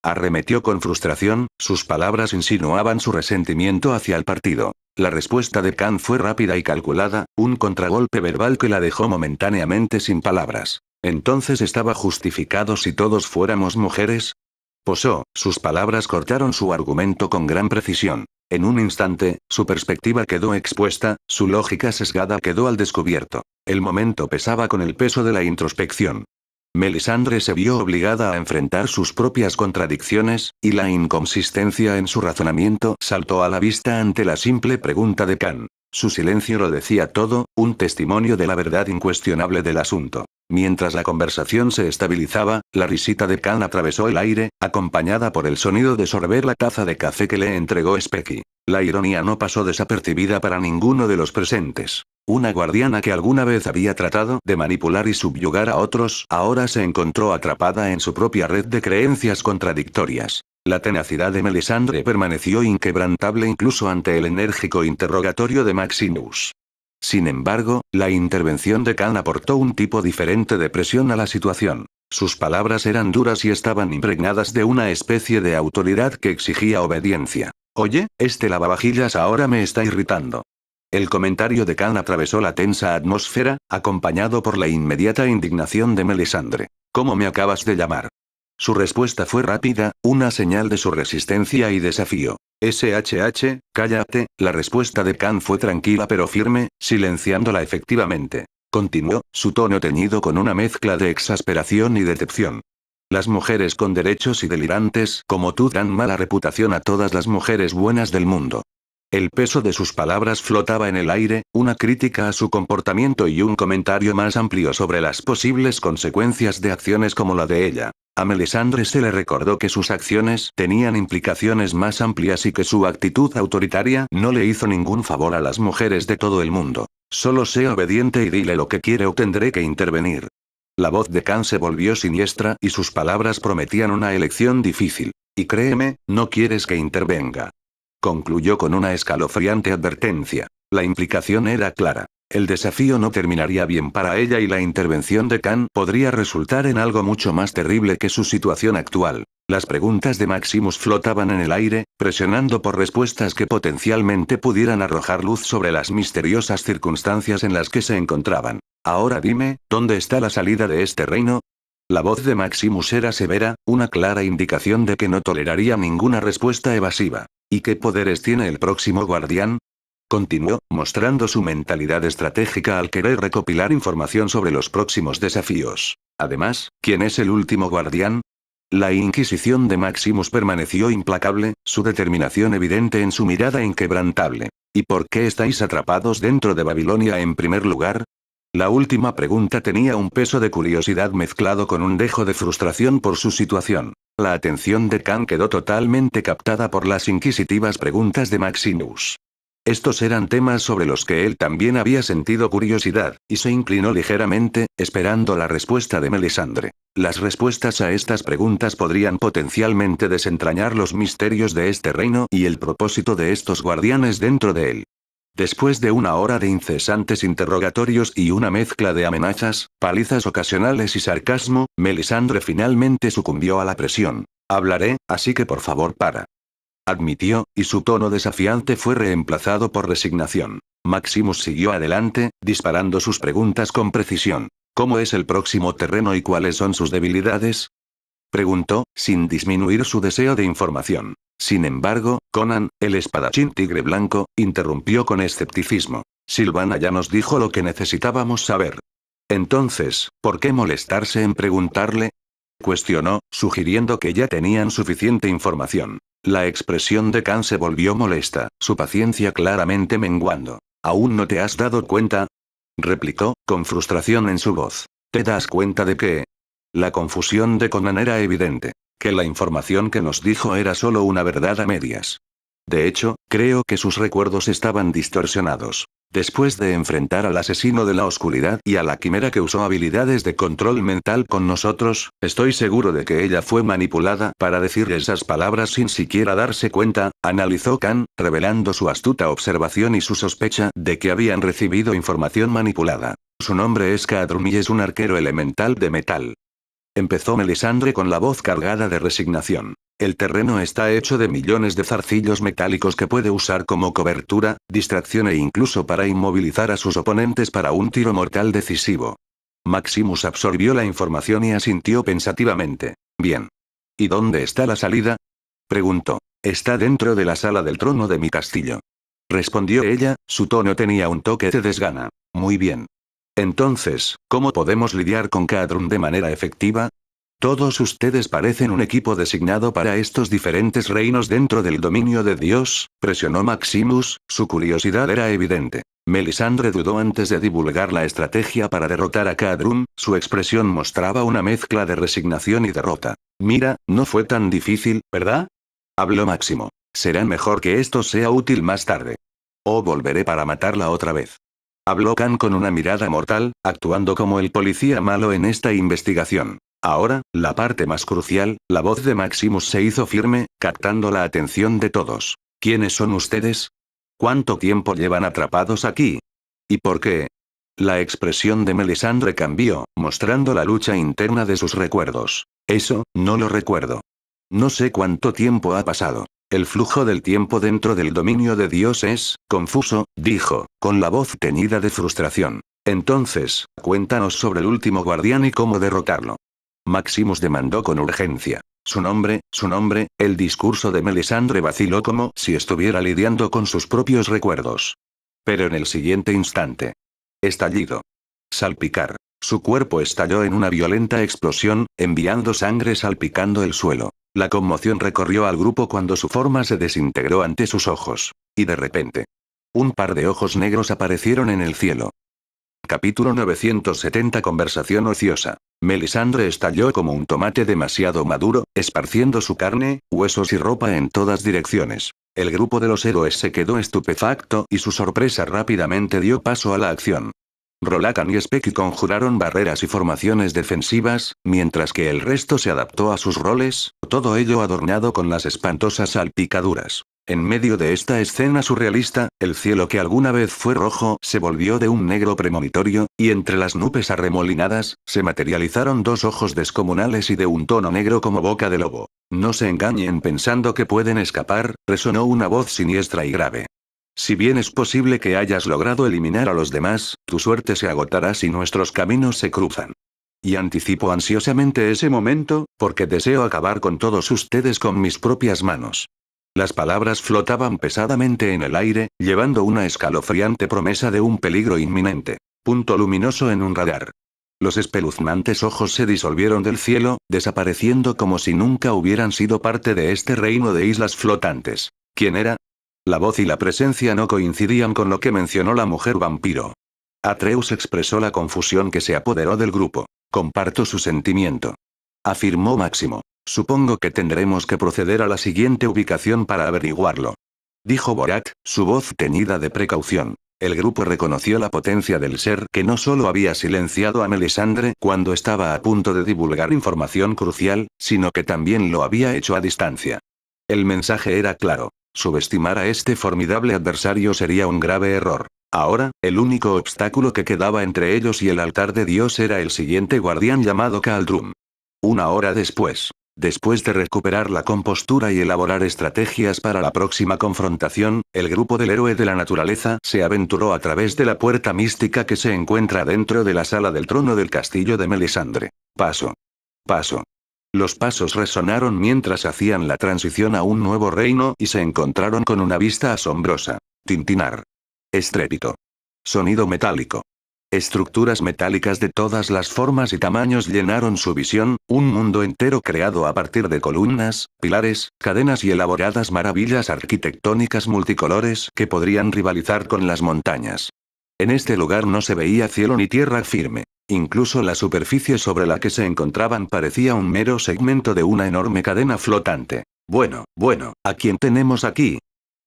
Arremetió con frustración, sus palabras insinuaban su resentimiento hacia el partido. La respuesta de Khan fue rápida y calculada, un contragolpe verbal que la dejó momentáneamente sin palabras. ¿Entonces estaba justificado si todos fuéramos mujeres? Posó, sus palabras cortaron su argumento con gran precisión. En un instante, su perspectiva quedó expuesta, su lógica sesgada quedó al descubierto. El momento pesaba con el peso de la introspección. Melisandre se vio obligada a enfrentar sus propias contradicciones, y la inconsistencia en su razonamiento saltó a la vista ante la simple pregunta de Khan. Su silencio lo decía todo, un testimonio de la verdad incuestionable del asunto. Mientras la conversación se estabilizaba, la risita de Khan atravesó el aire, acompañada por el sonido de sorber la taza de café que le entregó Specky. La ironía no pasó desapercibida para ninguno de los presentes. Una guardiana que alguna vez había tratado de manipular y subyugar a otros, ahora se encontró atrapada en su propia red de creencias contradictorias. La tenacidad de Melisandre permaneció inquebrantable incluso ante el enérgico interrogatorio de Maximus. Sin embargo, la intervención de Khan aportó un tipo diferente de presión a la situación. Sus palabras eran duras y estaban impregnadas de una especie de autoridad que exigía obediencia. Oye, este lavavajillas ahora me está irritando. El comentario de Khan atravesó la tensa atmósfera, acompañado por la inmediata indignación de Melisandre. ¿Cómo me acabas de llamar? Su respuesta fue rápida, una señal de su resistencia y desafío. SHH, cállate, la respuesta de Khan fue tranquila pero firme, silenciándola efectivamente. Continuó, su tono teñido con una mezcla de exasperación y decepción. Las mujeres con derechos y delirantes como tú dan mala reputación a todas las mujeres buenas del mundo. El peso de sus palabras flotaba en el aire, una crítica a su comportamiento y un comentario más amplio sobre las posibles consecuencias de acciones como la de ella. A Melisandre se le recordó que sus acciones tenían implicaciones más amplias y que su actitud autoritaria no le hizo ningún favor a las mujeres de todo el mundo. Solo sé obediente y dile lo que quiere o tendré que intervenir. La voz de Khan se volvió siniestra y sus palabras prometían una elección difícil. Y créeme, no quieres que intervenga. Concluyó con una escalofriante advertencia. La implicación era clara. El desafío no terminaría bien para ella y la intervención de Khan podría resultar en algo mucho más terrible que su situación actual. Las preguntas de Maximus flotaban en el aire, presionando por respuestas que potencialmente pudieran arrojar luz sobre las misteriosas circunstancias en las que se encontraban. Ahora dime, ¿dónde está la salida de este reino? La voz de Maximus era severa, una clara indicación de que no toleraría ninguna respuesta evasiva. ¿Y qué poderes tiene el próximo guardián? Continuó, mostrando su mentalidad estratégica al querer recopilar información sobre los próximos desafíos. Además, ¿quién es el último guardián? La inquisición de Maximus permaneció implacable, su determinación evidente en su mirada inquebrantable. ¿Y por qué estáis atrapados dentro de Babilonia en primer lugar? La última pregunta tenía un peso de curiosidad mezclado con un dejo de frustración por su situación. La atención de Khan quedó totalmente captada por las inquisitivas preguntas de Maximus. Estos eran temas sobre los que él también había sentido curiosidad, y se inclinó ligeramente, esperando la respuesta de Melisandre. Las respuestas a estas preguntas podrían potencialmente desentrañar los misterios de este reino y el propósito de estos guardianes dentro de él. Después de una hora de incesantes interrogatorios y una mezcla de amenazas, palizas ocasionales y sarcasmo, Melisandre finalmente sucumbió a la presión. Hablaré, así que por favor para. Admitió, y su tono desafiante fue reemplazado por resignación. Maximus siguió adelante, disparando sus preguntas con precisión. ¿Cómo es el próximo terreno y cuáles son sus debilidades? Preguntó, sin disminuir su deseo de información. Sin embargo, Conan, el espadachín tigre blanco, interrumpió con escepticismo. Sylvana ya nos dijo lo que necesitábamos saber. Entonces, ¿por qué molestarse en preguntarle? Cuestionó, sugiriendo que ya tenían suficiente información. La expresión de Khan se volvió molesta, su paciencia claramente menguando. ¿Aún no te has dado cuenta? Replicó, con frustración en su voz. ¿Te das cuenta de que? La confusión de Conan era evidente. Que la información que nos dijo era solo una verdad a medias. De hecho, creo que sus recuerdos estaban distorsionados. Después de enfrentar al asesino de la oscuridad y a la quimera que usó habilidades de control mental con nosotros, estoy seguro de que ella fue manipulada para decir esas palabras sin siquiera darse cuenta, analizó Khan, revelando su astuta observación y su sospecha de que habían recibido información manipulada. Su nombre es Khadrun y es un arquero elemental de metal. Empezó Melisandre con la voz cargada de resignación. El terreno está hecho de millones de zarcillos metálicos que puede usar como cobertura, distracción e incluso para inmovilizar a sus oponentes para un tiro mortal decisivo. Maximus absorbió la información y asintió pensativamente. Bien. ¿Y dónde está la salida? Preguntó. Está dentro de la sala del trono de mi castillo. Respondió ella, su tono tenía un toque de desgana. Muy bien. Entonces, ¿cómo podemos lidiar con Khadrun de manera efectiva? Todos ustedes parecen un equipo designado para estos diferentes reinos dentro del dominio de Dios, presionó Maximus, su curiosidad era evidente. Melisandre dudó antes de divulgar la estrategia para derrotar a Khadrun, su expresión mostraba una mezcla de resignación y derrota. Mira, no fue tan difícil, ¿verdad? Habló Máximo. Será mejor que esto sea útil más tarde. O volveré para matarla otra vez. Habló Khan con una mirada mortal, actuando como el policía malo en esta investigación. Ahora, la parte más crucial, la voz de Maximus se hizo firme, captando la atención de todos. ¿Quiénes son ustedes? ¿Cuánto tiempo llevan atrapados aquí? ¿Y por qué? La expresión de Melisandre cambió, mostrando la lucha interna de sus recuerdos. Eso, no lo recuerdo. No sé cuánto tiempo ha pasado. El flujo del tiempo dentro del dominio de Dios es confuso, dijo, con la voz teñida de frustración. Entonces, cuéntanos sobre el último guardián y cómo derrotarlo. Maximus demandó con urgencia. Su nombre, el discurso de Melisandre vaciló como si estuviera lidiando con sus propios recuerdos. Pero en el siguiente instante. Estallido. Salpicar. Su cuerpo estalló en una violenta explosión, enviando sangre salpicando el suelo. La conmoción recorrió al grupo cuando su forma se desintegró ante sus ojos. Y de repente. Un par de ojos negros aparecieron en el cielo. Capítulo 970. Conversación ociosa. Melisandre estalló como un tomate demasiado maduro, esparciendo su carne, huesos y ropa en todas direcciones. El grupo de los héroes se quedó estupefacto y su sorpresa rápidamente dio paso a la acción. Rolakan y Specky conjuraron barreras y formaciones defensivas, mientras que el resto se adaptó a sus roles, todo ello adornado con las espantosas salpicaduras. En medio de esta escena surrealista, el cielo que alguna vez fue rojo se volvió de un negro premonitorio, y entre las nubes arremolinadas, se materializaron dos ojos descomunales y de un tono negro como boca de lobo. No se engañen pensando que pueden escapar, resonó una voz siniestra y grave. Si bien es posible que hayas logrado eliminar a los demás, tu suerte se agotará si nuestros caminos se cruzan. Y anticipo ansiosamente ese momento, porque deseo acabar con todos ustedes con mis propias manos. Las palabras flotaban pesadamente en el aire, llevando una escalofriante promesa de un peligro inminente. Punto luminoso en un radar. Los espeluznantes ojos se disolvieron del cielo, desapareciendo como si nunca hubieran sido parte de este reino de islas flotantes. ¿Quién era? La voz y la presencia no coincidían con lo que mencionó la mujer vampiro. Atreus expresó la confusión que se apoderó del grupo. Comparto su sentimiento. Afirmó Máximo. Supongo que tendremos que proceder a la siguiente ubicación para averiguarlo. Dijo Borat, su voz teñida de precaución. El grupo reconoció la potencia del ser que no solo había silenciado a Melisandre cuando estaba a punto de divulgar información crucial, sino que también lo había hecho a distancia. El mensaje era claro. Subestimar a este formidable adversario sería un grave error. Ahora, el único obstáculo que quedaba entre ellos y el altar de Dios era el siguiente guardián llamado Khaldrun. Una hora después. Después de recuperar la compostura y elaborar estrategias para la próxima confrontación, el grupo del héroe de la naturaleza se aventuró a través de la puerta mística que se encuentra dentro de la sala del trono del castillo de Melisandre. Paso. Paso. Los pasos resonaron mientras hacían la transición a un nuevo reino y se encontraron con una vista asombrosa. Tintinar. Estrépito. Sonido metálico. Estructuras metálicas de todas las formas y tamaños llenaron su visión, un mundo entero creado a partir de columnas, pilares, cadenas y elaboradas maravillas arquitectónicas multicolores que podrían rivalizar con las montañas. En este lugar no se veía cielo ni tierra firme. Incluso la superficie sobre la que se encontraban parecía un mero segmento de una enorme cadena flotante. Bueno, ¿a quién tenemos aquí?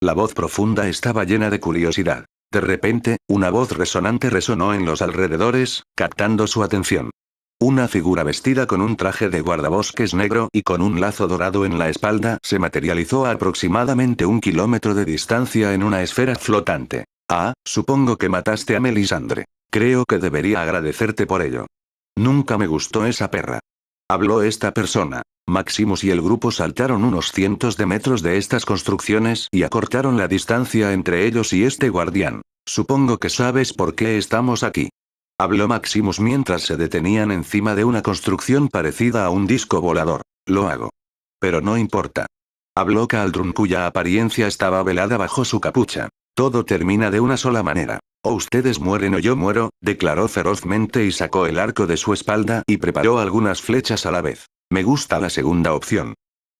La voz profunda estaba llena de curiosidad. De repente, una voz resonante resonó en los alrededores, captando su atención. Una figura vestida con un traje de guardabosques negro y con un lazo dorado en la espalda se materializó a aproximadamente 1 kilómetro de distancia en una esfera flotante. Ah, supongo que mataste a Melisandre. Creo que debería agradecerte por ello. Nunca me gustó esa perra. Habló esta persona. Maximus y el grupo saltaron unos cientos de metros de estas construcciones y acortaron la distancia entre ellos y este guardián. Supongo que sabes por qué estamos aquí. Habló Maximus mientras se detenían encima de una construcción parecida a un disco volador. Lo hago. Pero no importa. Habló Khaldrun, cuya apariencia estaba velada bajo su capucha. Todo termina de una sola manera. O ustedes mueren o yo muero, declaró ferozmente y sacó el arco de su espalda y preparó algunas flechas a la vez. Me gusta la segunda opción.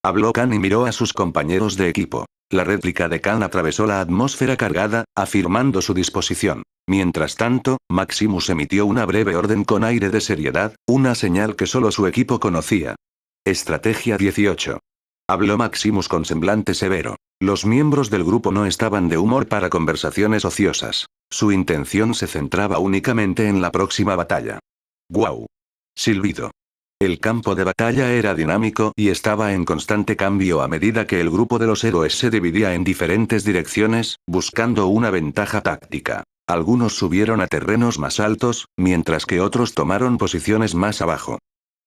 Habló Khan y miró a sus compañeros de equipo. La réplica de Khan atravesó la atmósfera cargada, afirmando su disposición. Mientras tanto, Maximus emitió una breve orden con aire de seriedad, una señal que solo su equipo conocía. Estrategia 18. Habló Maximus con semblante severo. Los miembros del grupo no estaban de humor para conversaciones ociosas. Su intención se centraba únicamente en la próxima batalla. ¡Guau! Silbido. El campo de batalla era dinámico y estaba en constante cambio a medida que el grupo de los héroes se dividía en diferentes direcciones, buscando una ventaja táctica. Algunos subieron a terrenos más altos, mientras que otros tomaron posiciones más abajo.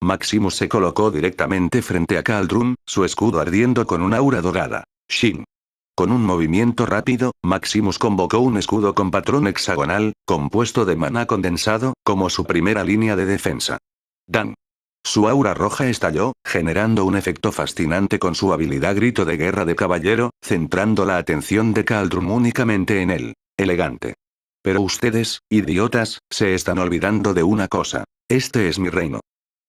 Maximus se colocó directamente frente a Caldrum, su escudo ardiendo con una aura dorada. Shin. Con un movimiento rápido, Maximus convocó un escudo con patrón hexagonal, compuesto de maná condensado, como su primera línea de defensa. Dan. Su aura roja estalló, generando un efecto fascinante con su habilidad grito de guerra de caballero, centrando la atención de Caldrum únicamente en él. Elegante. Pero ustedes, idiotas, se están olvidando de una cosa. Este es mi reino.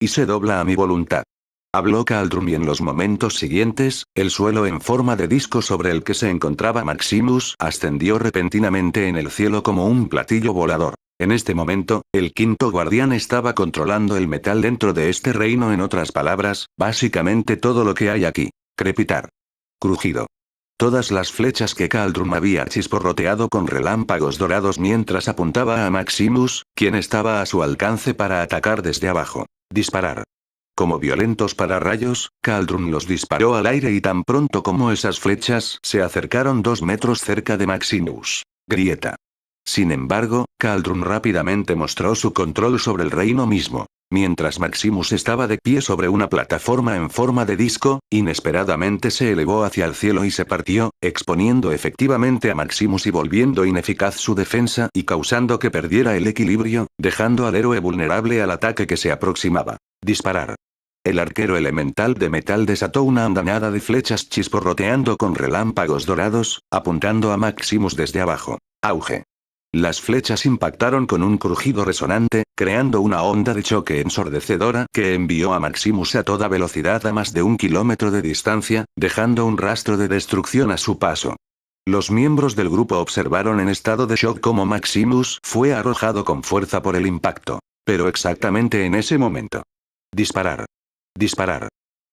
Y se dobla a mi voluntad. Habló Caldrum y en los momentos siguientes, el suelo en forma de disco sobre el que se encontraba Maximus ascendió repentinamente en el cielo como un platillo volador. En este momento, el quinto guardián estaba controlando el metal dentro de este reino, en otras palabras, básicamente todo lo que hay aquí. Crepitar. Crujido. Todas las flechas que Caldrum había chisporroteado con relámpagos dorados mientras apuntaba a Maximus, quien estaba a su alcance para atacar desde abajo. Disparar. Como violentos pararrayos, Caldrum los disparó al aire y tan pronto como esas flechas se acercaron 2 metros cerca de Maximus. Grieta. Sin embargo, Caldrum rápidamente mostró su control sobre el reino mismo. Mientras Maximus estaba de pie sobre una plataforma en forma de disco, inesperadamente se elevó hacia el cielo y se partió, exponiendo efectivamente a Maximus y volviendo ineficaz su defensa y causando que perdiera el equilibrio, dejando al héroe vulnerable al ataque que se aproximaba. Disparar. El arquero elemental de metal desató una andanada de flechas chisporroteando con relámpagos dorados, apuntando a Maximus desde abajo. Auge. Las flechas impactaron con un crujido resonante, creando una onda de choque ensordecedora que envió a Maximus a toda velocidad a más de 1 kilómetro de distancia, dejando un rastro de destrucción a su paso. Los miembros del grupo observaron en estado de shock cómo Maximus fue arrojado con fuerza por el impacto. Pero exactamente en ese momento. Disparar. Disparar.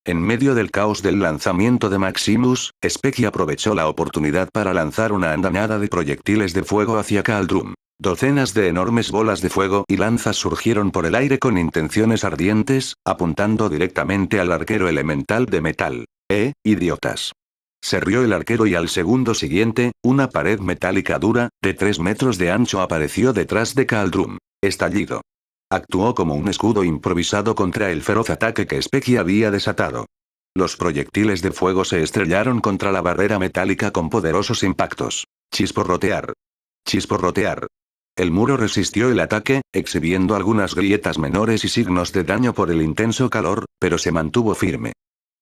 En medio del caos del lanzamiento de Maximus, Specchi aprovechó la oportunidad para lanzar una andanada de proyectiles de fuego hacia Caldrum. Docenas de enormes bolas de fuego y lanzas surgieron por el aire con intenciones ardientes, apuntando directamente al arquero elemental de metal. Idiotas. Se rió el arquero y al segundo siguiente, una pared metálica dura, de 3 metros de ancho apareció detrás de Caldrum. Estallido. Actuó como un escudo improvisado contra el feroz ataque que Specchi había desatado. Los proyectiles de fuego se estrellaron contra la barrera metálica con poderosos impactos. Chisporrotear. Chisporrotear. El muro resistió el ataque, exhibiendo algunas grietas menores y signos de daño por el intenso calor, pero se mantuvo firme.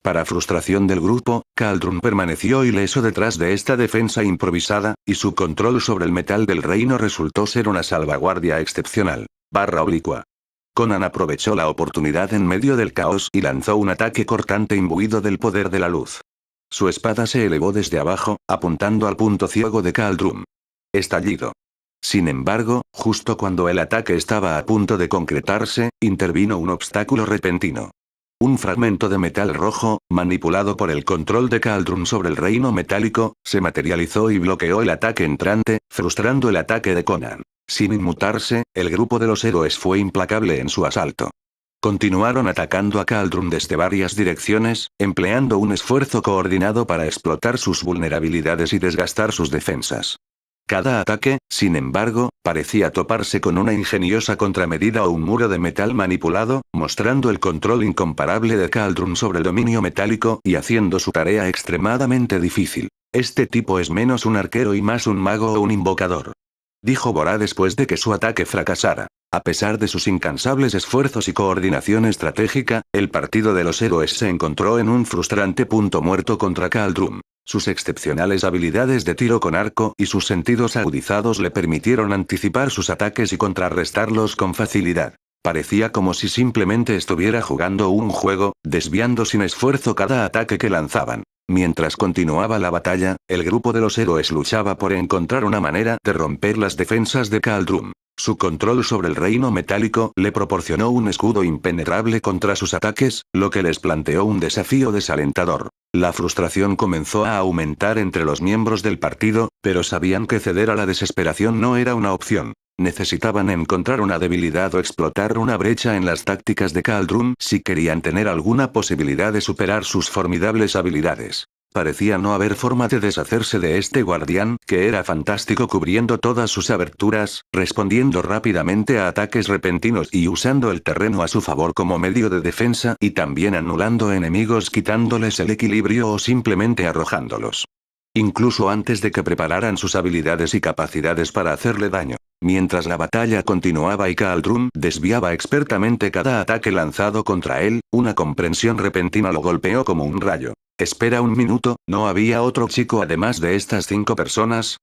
Para frustración del grupo, Caldrum permaneció ileso detrás de esta defensa improvisada, y su control sobre el metal del reino resultó ser una salvaguardia excepcional. Barra oblicua. Conan aprovechó la oportunidad en medio del caos y lanzó un ataque cortante imbuido del poder de la luz. Su espada se elevó desde abajo, apuntando al punto ciego de Caldrum. Estallido. Sin embargo, justo cuando el ataque estaba a punto de concretarse, intervino un obstáculo repentino. Un fragmento de metal rojo, manipulado por el control de Caldrum sobre el reino metálico, se materializó y bloqueó el ataque entrante, frustrando el ataque de Conan. Sin inmutarse, el grupo de los héroes fue implacable en su asalto. Continuaron atacando a Caldrum desde varias direcciones, empleando un esfuerzo coordinado para explotar sus vulnerabilidades y desgastar sus defensas. Cada ataque, sin embargo, parecía toparse con una ingeniosa contramedida o un muro de metal manipulado, mostrando el control incomparable de Caldrum sobre el dominio metálico y haciendo su tarea extremadamente difícil. Este tipo es menos un arquero y más un mago o un invocador. Dijo Borá después de que su ataque fracasara. A pesar de sus incansables esfuerzos y coordinación estratégica, el partido de los héroes se encontró en un frustrante punto muerto contra Caldrum. Sus excepcionales habilidades de tiro con arco y sus sentidos agudizados le permitieron anticipar sus ataques y contrarrestarlos con facilidad. Parecía como si simplemente estuviera jugando un juego, desviando sin esfuerzo cada ataque que lanzaban. Mientras continuaba la batalla, el grupo de los héroes luchaba por encontrar una manera de romper las defensas de Caldrum. Su control sobre el reino metálico le proporcionó un escudo impenetrable contra sus ataques, lo que les planteó un desafío desalentador. La frustración comenzó a aumentar entre los miembros del partido, pero sabían que ceder a la desesperación no era una opción. Necesitaban encontrar una debilidad o explotar una brecha en las tácticas de Kaldrun si querían tener alguna posibilidad de superar sus formidables habilidades. Parecía no haber forma de deshacerse de este guardián, que era fantástico cubriendo todas sus aberturas, respondiendo rápidamente a ataques repentinos y usando el terreno a su favor como medio de defensa y también anulando enemigos quitándoles el equilibrio o simplemente arrojándolos. Incluso antes de que prepararan sus habilidades y capacidades para hacerle daño. Mientras la batalla continuaba y Kaldrun desviaba expertamente cada ataque lanzado contra él, una comprensión repentina lo golpeó como un rayo. Espera un minuto, ¿no había otro chico además de estas 5 personas?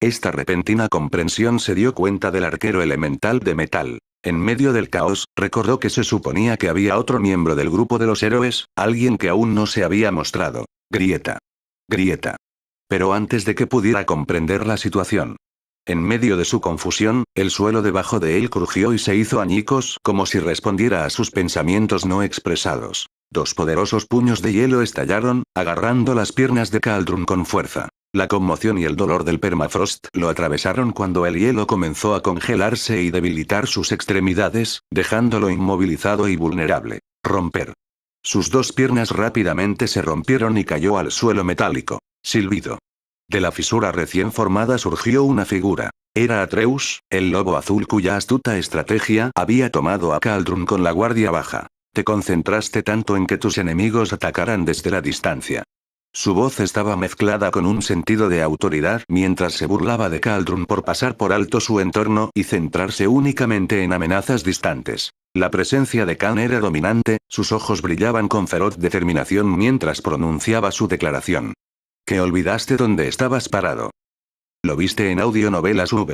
Esta repentina comprensión se dio cuenta del arquero elemental de metal. En medio del caos, recordó que se suponía que había otro miembro del grupo de los héroes, alguien que aún no se había mostrado. Grieta. Grieta. Pero antes de que pudiera comprender la situación. En medio de su confusión, el suelo debajo de él crujió y se hizo añicos como si respondiera a sus pensamientos no expresados. 2 poderosos puños de hielo estallaron, agarrando las piernas de Kaldrun con fuerza. La conmoción y el dolor del permafrost lo atravesaron cuando el hielo comenzó a congelarse y debilitar sus extremidades, dejándolo inmovilizado y vulnerable. Romper. Sus 2 piernas rápidamente se rompieron y cayó al suelo metálico. Silbido. De la fisura recién formada surgió una figura. Era Atreus, el lobo azul cuya astuta estrategia había tomado a Kaldrun con la guardia baja. Te concentraste tanto en que tus enemigos atacaran desde la distancia. Su voz estaba mezclada con un sentido de autoridad mientras se burlaba de Kaldrun por pasar por alto su entorno y centrarse únicamente en amenazas distantes. La presencia de Khan era dominante, sus ojos brillaban con feroz determinación mientras pronunciaba su declaración. ¿Que olvidaste dónde estabas parado? Lo viste en audionovelas V.